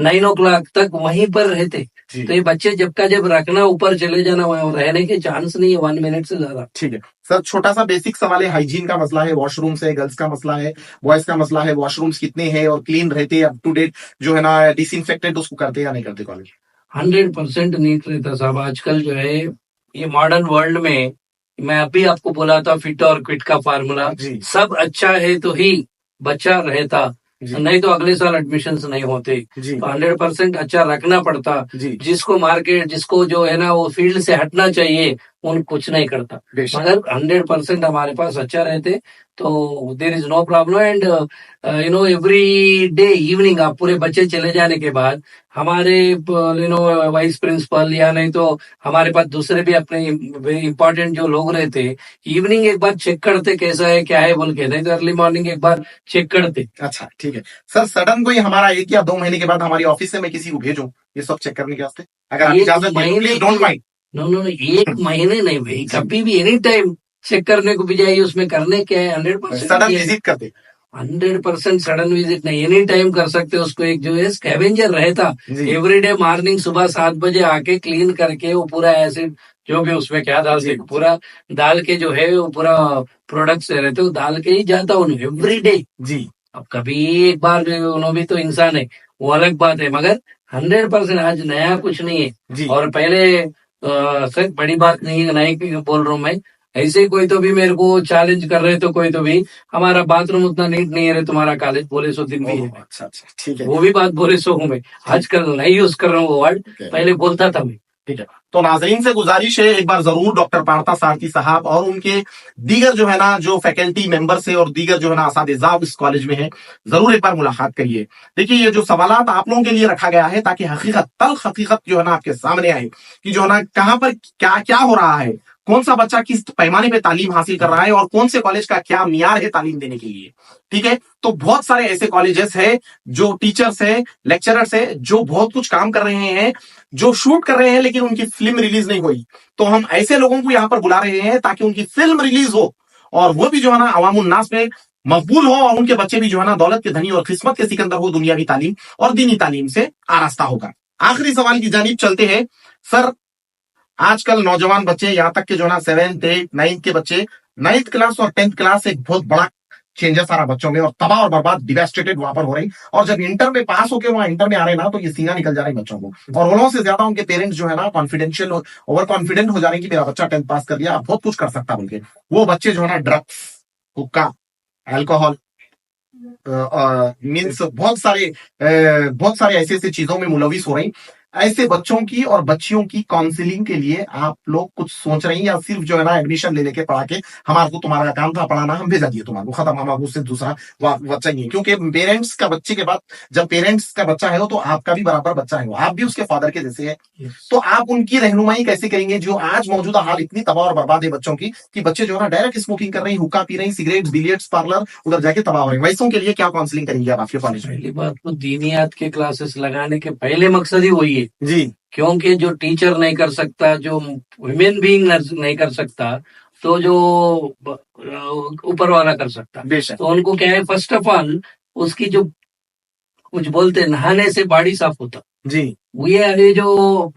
9 o'clock तक वहीं पर रहते। जी तो ये बच्चे जब का जब रखना, ऊपर चले जाना, वहां रहने के चांस नहीं है 1 मिनट से ज्यादा। ठीक है सर, छोटा सा बेसिक सवाल है, हाइजीन का मसला है, वॉशरूम्स है, गर्ल्स का मसला है, बॉयज का मसला है, वॉशरूम्स कितने हैं और क्लीन रहते हैं, अप टू डेट जो है ना डिसइंफेक्टेड उसको करते या नहीं करते कॉलेज? 100% नीट रहता साहब। आजकल जो है ये मॉडर्न वर्ल्ड में, मैं अभी आपको बोला था फिट और क्विट का फार्मूला, जी सब अच्छा है तो ही बच्चा रहता, जी नहीं तो अगले साल एडमिशन्स नहीं होते। जी तो 100% अच्छा रखना पड़ता। जी जिसको मार्केट, जिसको जो है ना वो फील्ड से हटना चाहिए, उन कुछ नहीं करता। बेशक। मगर 100% हमारे पास अच्छा रहते तो there is no problem. And every day evening आप पूरे बच्चे चले जाने के बाद हमारे वाइस प्रिंसिपल या नहीं तो हमारे पास दूसरे भी अपने इम्पोर्टेंट जो लोग रहते, इवनिंग एक बार चेक करते कैसा है क्या है बोल के, नहीं तो अर्ली मॉर्निंग एक बार चेक करते। अच्छा ठीक है सर, सडन कोई हमारा 1 या 2 महीने के बाद हमारी ऑफिस से मैं किसी को भेजूं ये सब चेक करने के वास्ते, अगर आप एक इजाजत दें, महीने please don't mind. No no, एक महीने नहीं भाई, जी। कभी भी एनी टाइम चेक करने को भी जाइए। उसमें करने क्या है, 100% सडन विजिट करते। 100% सडन विजिट नहीं, एनी टाइम कर सकते हो उसको। एक जो है स्कैवेंजर रहता, जी। एवरीडे मॉर्निंग सुबह 7 बजे आके क्लीन करके वो पूरा एसिड जो भी उसमें क्या डालते जी। पूरा डाल के जो है वो पूरा प्रोडक्ट्स रहते वो डाल के ही जाता हूँ एवरीडे। जी। अब कभी एक बार उन्होंने भी तो इंसान है, वो अलग बात है, मगर 100% आज नया कुछ नहीं है। जी। और पहले सर बड़ी बात नहीं है, नहीं बोल रहा हूँ मैं, ऐसे ही कोई तो भी मेरे को चैलेंज कर रहे तो कोई तो भी हमारा बाथरूम उतना नीट नहीं है रे तुम्हारा कॉलेज बोले सो दिन भी है। अच्छा अच्छा ठीक है। वो भी बात बोले सो हूँ मैं, आजकल नहीं यूज कर रहा हूँ वो वर्ड, पहले बोलता था मैं। ठीक है, तो नाजरीन से गुजारिश है एक बार जरूर डॉक्टर पार्था सारथी साहब और उनके दीगर जो है ना जो फैकल्टी मेंबर्स है और दीगर जो है ना असातिज़ा इस कॉलेज में है, जरूर एक बार मुलाकात करिए। देखिए ये जो सवालात आप लोगों के लिए रखा गया है ताकि हकीकत तल्ख हकीकत जो है ना आपके सामने आए कि जो है ना कहां पर क्या क्या हो रहा है, कौन सा बच्चा किस पैमाने पे तालीम हासिल कर रहा है और कौन से कॉलेज का क्या मियार है तालीम देने के लिए। ठीक है, तो बहुत सारे ऐसे कॉलेजेस है जो टीचर्स है, लेक्चरर्स है जो बहुत कुछ काम कर रहे हैं, जो शूट कर रहे हैं लेकिन उनकी फिल्म रिलीज नहीं हुई, तो हम ऐसे लोगों को यहां पर बुला रहे हैं ताकि उनकी फिल्म रिलीज हो और वो भी जो है ना अवामुन नास में मकबूल हो और उनके बच्चे भी जो है ना दौलत के धनी और किस्मत के सिकंदर हो, दुनियावी तालीम और दीनी तालीम से आरास्ता होगा। आखिरी सवाल की जानिब चलते हैं सर। आजकल नौजवान बच्चे यहां तक के जो है ना 7th 8th 9th के बच्चे 9th क्लास और 10th क्लास एक बहुत बड़ा चेंजेस आ रहा बच्चों में और तबाह और बर्बाद डिवेस्टेटेड वहां पर हो रही, और जब इंटर में पास होकर वहां इंटर में आ रहे ना तो ये सीना निकल जा रही बच्चों को, और उन्हों से ज्यादा उनके पेरेंट्स जो है ना कॉन्फिडेंशियल ओवर कॉन्फिडेंट हो जा रहे हैं कि मेरा बच्चा 10th पास कर लिया अब बहुत कुछ कर सकता बोल के। वो बच्चे जो है ना ड्रग्स, हुक्का, अल्कोहल, मीन्स बहुत सारे ऐसी ऐसी चीजों में मुलविस हो रही। ऐसे बच्चों की और बच्चियों की काउंसलिंग के लिए आप लोग कुछ सोच रही हैं या सिर्फ जो है ना एडमिशन ले लेके पढ़ा के हमारे को तुम्हारा काम था पढ़ाना हम भेजा दिए तुम्हारे को खत्म, हमारे उससे दूसरा बच्चा ही है, क्योंकि पेरेंट्स का बच्चे के बाद जब पेरेंट्स का बच्चा है तो आपका भी बराबर बच्चा है, आप भी उसके फादर के जैसे है। तो आप उनकी रहनुमाई कैसे करेंगे जो आज मौजूदा हाल इतनी तबाह और बर्बाद है बच्चों की कि बच्चे जो है ना डायरेक्ट स्मोकिंग कर रही, हुक्का पी रही, सिगरेट बिलियर्ड्स पार्लर उधर जाके तबाह हो रहे, वैसों के लिए क्या काउंसलिंग करेंगे आप आपके कॉलेज में? पहली बात तो दीनियात के क्लासेस लगाने के पहले मकसद ही वही है जी। क्योंकि जो टीचर नहीं कर सकता, जो ह्यूमन बीइंग नहीं कर सकता, तो जो ऊपर वाला कर सकता। बेशक। तो उनको क्या है, फर्स्ट ऑफ ऑल उसकी जो कुछ बोलते हैं, नहाने से बॉडी साफ होता। जी। ये जो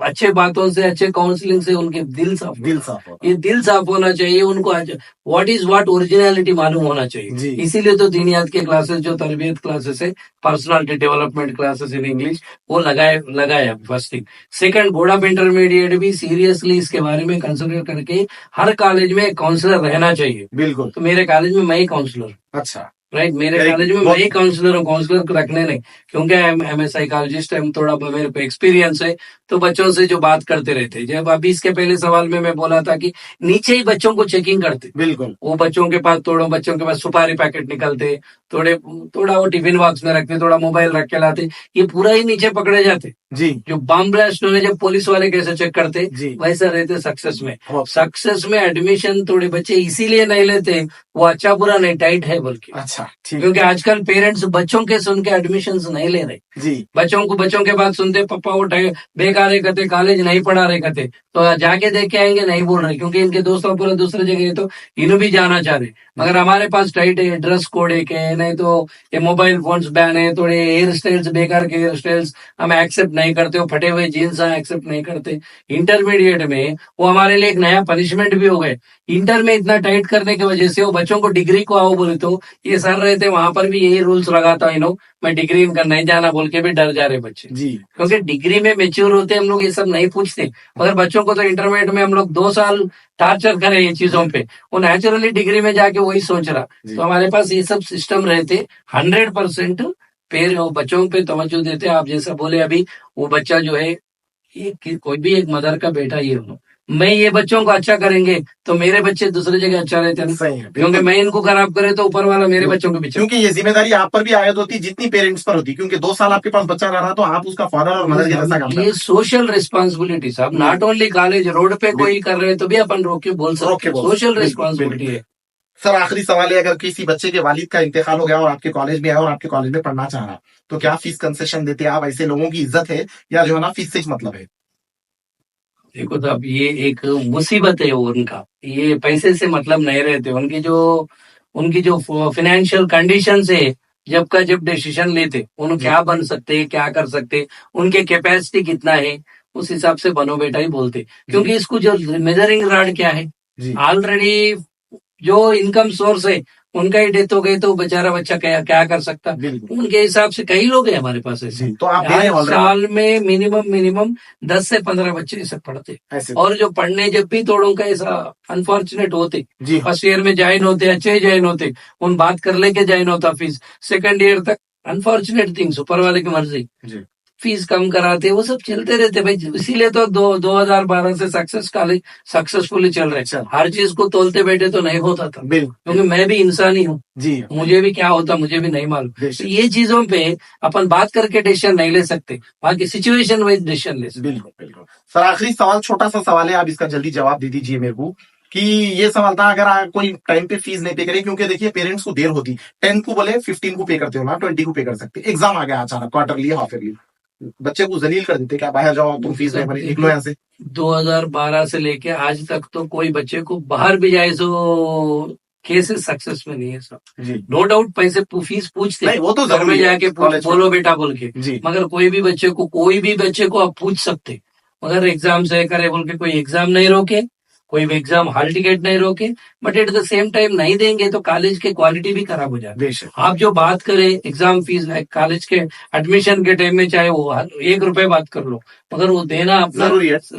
अच्छे बातों से अच्छे काउंसलिंग से उनके दिल साफ होता। ये दिल साफ होना चाहिए उनको, व्हाट इज व्हाट ओरिजिनलिटी मालूम होना चाहिए। इसीलिए तो दीनियात के क्लासेस जो तरबियत क्लासेस है, personality development classes in English, वो लगाया first thing. Second, board of intermediate भी सीरियसली इसके बारे में कंसिडर करके हर कॉलेज में काउंसलर रहना चाहिए। बिल्कुल। तो मेरे कॉलेज में मैं ही काउंसलर। अच्छा। राइट, मेरे कॉलेज में मैं ही काउंसलर हूँ, काउंसलर को रखने नहीं, क्योंकि एम ए साइकोलॉजिस्ट है, थोड़ा मेरे पे एक्सपीरियंस है, तो बच्चों से जो बात करते रहते। जब अभी इसके पहले सवाल में मैं बोला था कि नीचे ही बच्चों को चेकिंग करते, बिल्कुल, वो बच्चों के पास सुपारी पैकेट निकलते, थोड़ा वो टिफिन बॉक्स में रखते, थोड़ा मोबाइल रख के लाते, ये पूरा ही नीचे पकड़े जाते जी। जो बम ब्लास्ट होने जब पुलिस वाले कैसे चेक करते वैसा रहते सक्सेस में। सक्सेस में एडमिशन थोड़े बच्चे इसीलिए नहीं लेते, वो अच्छा बुरा नहीं टाइट है बोल के। अच्छा, क्योंकि आजकल पेरेंट्स बच्चों के सुन के एडमिशन नहीं ले रहे जी। बच्चों के बात सुनते, पापा वो बेकार है कहते, कॉलेज नहीं पढ़ा रहे कहते, तो जाके देख के आएंगे नहीं बोल रहे, क्योंकि इनके दोस्तों पूरा दूसरे जगह है तो इन्हें भी जाना चाह रहे। मगर हमारे पास टाइट है, ड्रेस कोड है, नहीं तो ये मोबाइल फोन्स बैन है, थोड़े हेयर स्टाइल्स बेकार के हेयर स्टाइल्स हम एक्सेप्ट नहीं करते, वो फटे हुए जीन्स एक्सेप्ट नहीं करते। इंटरमीडिएट में वो हमारे लिए एक नया पनिशमेंट भी हो गए। इंटर में इतना टाइट करने की वजह से वो बच्चों को डिग्री को आओ बोले तो ये सर रहे थे वहां पर भी यही रूल्स लगाता मैं डिग्री इनका नहीं जाना बोल के भी डर जा रहे बच्चे जी। क्योंकि डिग्री में मेच्योर होते हम लोग ये सब नहीं पूछते, मगर बच्चों को तो इंटरमीडिएट में हम लोग 2 साल टार्चर करें ये चीजों पे, वो नेचुरली डिग्री में जाके वही सोच रहा। तो हमारे पास ये सब सिस्टम रहते 100% बच्चों पे तवज्जो देते। आप जैसा बोले अभी, वो बच्चा जो है कोई भी एक मदर का बेटा ये हो, मैं ये बच्चों को अच्छा करेंगे तो मेरे बच्चे दूसरी जगह अच्छा रहते हैं, सही है, क्योंकि मैं इनको खराब करे तो ऊपर वाला मेरे बच्चों के पीछे। क्योंकि ये जिम्मेदारी आप पर भी आयद होती जितनी पेरेंट्स पर होती, क्योंकि 2 साल आपके पास बच्चा रह रहा तो आप उसका फादर और मदर के जैसा काम ये सोशल रिस्पॉन्सिबिलिटी साहब, नॉट ओनली कॉलेज, रोड पे कोई कर रहे तो भी अपन रोक के बोल सकते हैं, सोशल रिस्पॉन्सिबिलिटी है। सर आखिरी सवाल है, अगर किसी बच्चे के वालिद का इंतकाल हो गया और आपके कॉलेज में आया और आपके कॉलेज में पढ़ना चाह रहा, तो क्या फीस कंसेशन देते हैं आप? ऐसे लोगों की इज्जत है या जो है ना फीस से ही मतलब है? देखो साहब, ये एक मुसीबत है उनका, ये पैसे से मतलब नहीं रहते, उनकी जो फाइनेंशियल कंडीशन है, जब का जब डिसीजन लेते उन क्या बन सकते हैं, क्या कर सकते हैं, उनके कैपेसिटी कितना है, उस हिसाब से बनो बेटा ही बोलते, क्योंकि इसको जो मेजरिंग रॉड क्या है, ऑलरेडी जो इनकम सोर्स है उनका ही डेथ हो गई तो बेचारा बच्चा क्या क्या कर सकता, उनके हिसाब से कई लोग हैं हमारे पास ऐसे। तो आप हर साल में मिनिमम 10 से 15 बच्चे ऐसे पढ़ते, और जो पढ़ने जब भी थोड़ों का ऐसा अनफॉर्चुनेट होते, फर्स्ट ईयर में ज्वाइन होते, अच्छे ज्वाइन होते, उन बात कर लेके ज्वाइन होता फीस, सेकंड ईयर तक अनफॉर्चुनेट थिंग्स, ऊपर वाले की मर्जी, फीस कम कराते, वो सब चलते रहते भाई। इसीलिए तो 2012 से सक्सेस कॉलेज सक्सेसफुली चल रहे हैं। हर चीज को तोलते बैठे तो नहीं होता था, क्योंकि मैं भी इंसान ही हूँ जी, मुझे भी क्या होता मुझे भी नहीं मालूम। तो ये चीजों पे अपन बात करके डिसीजन नहीं ले सकते, बाकी सिचुएशन वाइज डिसीजन ले सकते। बिल्कुल बिल्कुल। सर आखिरी सवाल, छोटा सा सवाल है, आप इसका जल्दी जवाब दे दीजिए मेरे को, कि ये सवाल था, अगर आप कोई टाइम पे फीस नहीं पे करे, क्योंकि देखिए पेरेंट्स को देर होती, 10 को बोले 15 को पे करते हो ना, 20 को पे कर सकते, एग्जाम आ गया अचानक, क्वार्टरली हाफ ईयरली, बच्चे को जलील कर देते, क्या बाहर जाओ तुम फीस नहीं भरी, निकलो यहाँ से। 2012 से लेके आज तक तो कोई बच्चे को बाहर भी जाए तो केसेस सक्सेस में नहीं है सब। नो डाउट पैसे फीस पूछते नहीं, वो तो घर में जाके बोलो बेटा बोल के, मगर कोई भी बच्चे को आप पूछ सकते, मगर एग्जाम से करे बोल के कोई एग्जाम नहीं रोके, कोई भी एग्जाम हॉल टिकट नहीं रोके, but at the same time नहीं देंगे तो कॉलेज की क्वालिटी भी खराब हो जाती है। आप जो बात करें एग्जाम फीस, कॉलेज के एडमिशन के टाइम में चाहे वो 1 रुपए बात कर लो, मगर वो देना अपना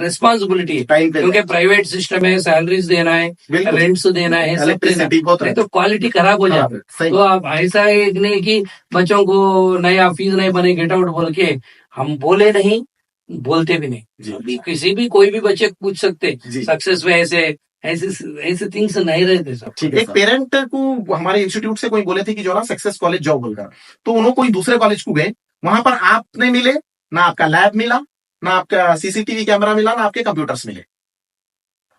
रिस्पॉन्सिबिलिटी है, क्योंकि प्राइवेट सिस्टम है, सैलरीज देना है, रेंट्स देना है, सब देना है, तो क्वालिटी खराब हो जाती है। तो आप ऐसा एक नहीं कि बच्चों को नहीं आप फीस नहीं बने गेट आउट बोल के हम बोले नहीं, बोलते भी नहीं। अभी किसी भी कोई भी बच्चे पूछ सकते सक्सेस में ऐसे थिंग्स नहीं रहते सब। एक पेरेंट को हमारे इंस्टीट्यूट से कोई बोले थे कि जो ना सक्सेस कॉलेज जॉब होगा, तो उन्होंने कोई दूसरे कॉलेज को गए, वहां पर आप नहीं मिले, ना आपका लैब मिला, ना आपका सीसीटीवी कैमरा मिला, ना आपके कंप्यूटर्स मिले।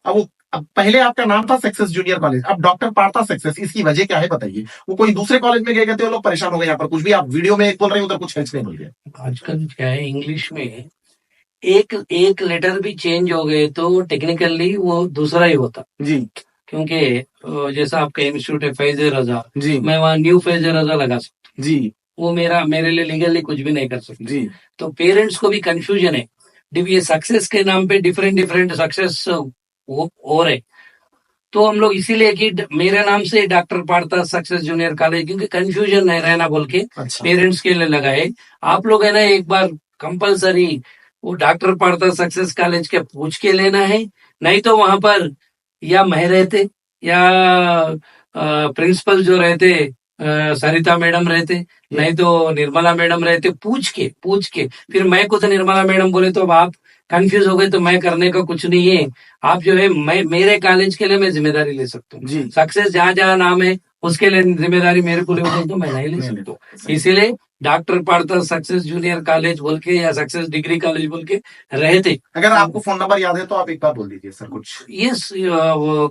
अब पहले आपका नाम था सक्सेस जूनियर कॉलेज, अब डॉक्टर पार्था सक्सेस, इसकी वजह क्या है बताइए? वो कोई दूसरे कॉलेज में गए, कहते हो लोग परेशान हो गए, यहाँ पर कुछ भी आप वीडियो में एक बोल रहे हो, उधर कुछ नहीं बोल रहे। आजकल क्या है, इंग्लिश में एक लेटर भी चेंज हो गए तो टेक्निकली वो दूसरा ही होता जी, क्योंकि जैसा आपका इंस्टीट्यूट है फैज रजा जी, मैं वहाँ न्यू फैज रजा लगा सकता जी, वो मेरे लिए लीगली कुछ भी नहीं कर सकता जी। तो पेरेंट्स को भी कंफ्यूजन है, ये सक्सेस के नाम पे डिफरेंट सक्सेस हो रहे, तो हम लोग इसीलिए कि मेरे नाम से doctor Partha success junior college, क्योंकि कंफ्यूजन नहीं रहना बोल के पेरेंट्स के लिए लगाए। आप लोग है ना एक बार कंपलसरी वो डॉक्टर पार्था सक्सेस कॉलेज के पूछ के लेना है, नहीं तो वहां पर या मैं रहते या प्रिंसिपल जो रहते सरिता मैडम रहते, नहीं तो निर्मला मैडम रहते, पूछ के फिर मैं कुछ निर्मला मैडम बोले तो अब आप कंफ्यूज हो गए, तो मैं करने का कुछ नहीं है। आप जो है मेरे कॉलेज के लिए मैं जिम्मेदारी ले सकता हूँ, सक्सेस जहाँ नाम है उसके लिए जिम्मेदारी मेरे को ले तो मैं नहीं ले सकता। इसीलिए doctor Partha success junior college बोल के या सक्सेस डिग्री कॉलेज बोल के रहते। अगर आपको फोन नंबर याद है तो आप एक बार बोल दीजिए सर कुछ। यस,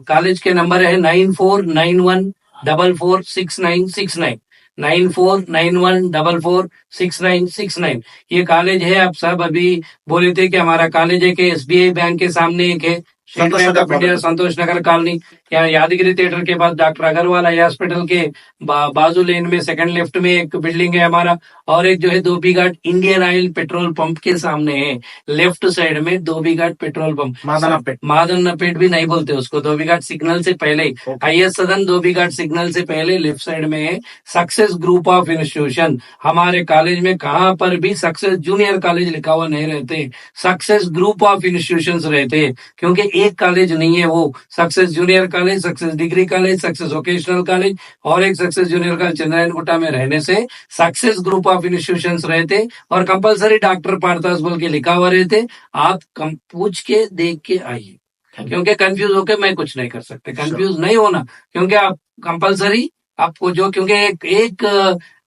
कॉलेज के नंबर है 9491446969 9491446969। ये कॉलेज है, आप सब अभी बोले थे कि हमारा कॉलेज है कि SBI बैंक के सामने एक है, संतोष नगर कॉलोनी, यहाँ यादगिरी थिएटर के बाद डॉक्टर अग्रवाल आई हॉस्पिटल के बाजू लेन में सेकंड लेफ्ट में एक बिल्डिंग है हमारा, और एक जो है Dhobi Ghat Indian oil petrol pump के सामने है, लेफ्ट साइड में धोबीघाट पेट्रोल पंप, मादन्नापेट भी नहीं बोलते उसको, धोबीघाट सिग्नल से पहले, IS सदन धोबीघाट सिग्नल से पहले लेफ्ट साइड में है सक्सेस ग्रुप ऑफ इंस्टीट्यूशन। हमारे कॉलेज में कहाँ पर भी सक्सेस जूनियर कॉलेज लिखा हुआ नहीं रहते, सक्सेस ग्रुप ऑफ इंस्टीट्यूशन रहते, क्योंकि एक कॉलेज नहीं है वो, success junior college, success degree college, success vocational college और एक success junior college Chandrayan Gutta में रहने से सक्सेस ग्रुप ऑफ इंस्टीट्यूशंस रहते, और कंपलसरी डॉक्टर पार्थास बोल के लिखा हुआ रहते। आप पूछ के देख के आइए। क्योंकि कंफ्यूज होके मैं कुछ नहीं कर सकते। कंफ्यूज नहीं होना, क्योंकि आप कंपलसरी आपको जो, क्योंकि एक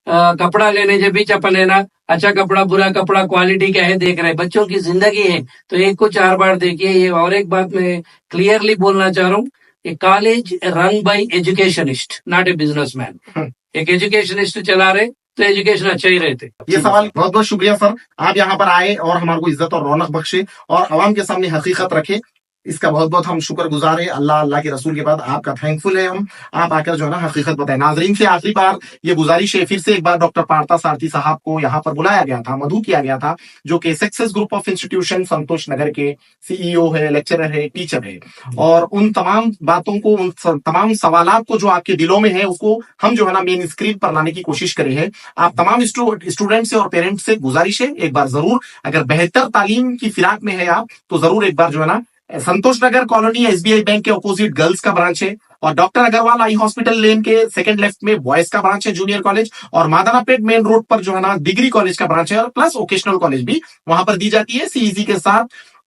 कपड़ा लेने के बीच अपन है ना, अच्छा कपड़ा बुरा कपड़ा क्वालिटी क्या है देख रहे हैं। बच्चों की जिंदगी है तो एक को 4 बार देखिए। ये और एक बात मैं क्लियरली बोलना चाह रहा हूँ, a college run by educationist, not a businessman. एक एजुकेशनिस्ट चला रहे तो एजुकेशन अच्छा ही रहते। ये सवाल बहुत बहुत शुक्रिया सर, आप यहाँ पर आए और हमारे को इज्जत और रौनक बख्शे और आवाम के सामने हकीकत रखे, इसका बहुत बहुत हम शुक्रगुजार है। अल्लाह अल्लाह के रसूल के बाद आपका थैंकफुल है हम, आप आकर जो है ना हकीकत बताए। नाजरीन से आखिरी बार ये गुजारिश है, फिर से एक बार डॉक्टर पार्था सारथी साहब को यहाँ पर बुलाया गया था, मधु किया गया था, जो कि सक्सेस ग्रुप ऑफ इंस्टीट्यूशन संतोष नगर के सीईओ है, लेक्चरर है, टीचर है। और उन तमाम बातों को, उन तमाम सवालात को जो आपके दिलों में है, उसको हम जो है ना मेन स्क्रीन पर लाने की कोशिश करे है। आप तमाम स्टूडेंट से और पेरेंट्स से गुजारिश है, एक बार जरूर, अगर बेहतर तालीम की फिराक में है आप, तो जरूर एक बार जो है ना संतोष नगर कॉलोनी एसबीआई बैंक के ऑपोजिट गर्ल्स का ब्रांच है, और डॉक्टर अग्रवाल आई हॉस्पिटल लेन के सेकंड लेफ्ट में बॉयज का ब्रांच है, जूनियर कॉलेज, और मादानापेट मेन रोड पर जो है ना डिग्री कॉलेज का ब्रांच है, और प्लस वोकेशनल कॉलेज भी वहां पर दी जाती है। सीईसी के साथ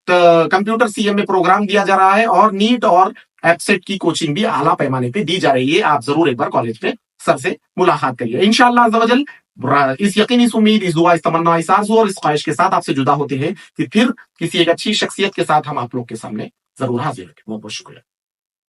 कंप्यूटर सीएम में प्रोग्राम दिया जा रहा है, और नीट और एपसेट की कोचिंग भी आला पैमाने पे दी जा रही है। आप जरूर एक बार कॉलेज पे सर से मुलाकात करिए। इंशाअल्लाह अज़्ज़ा वजल इस यकीन, इस उम्मीद, इस दुआ, इस तमन्ना, इस आरज़ू और इस ख्वाहिश के साथ आपसे जुदा होते हैं कि फिर किसी एक अच्छी शख्सियत के साथ हम आप लोग के सामने जरूर हाजिर होंगे। बहुत बहुत शुक्रिया।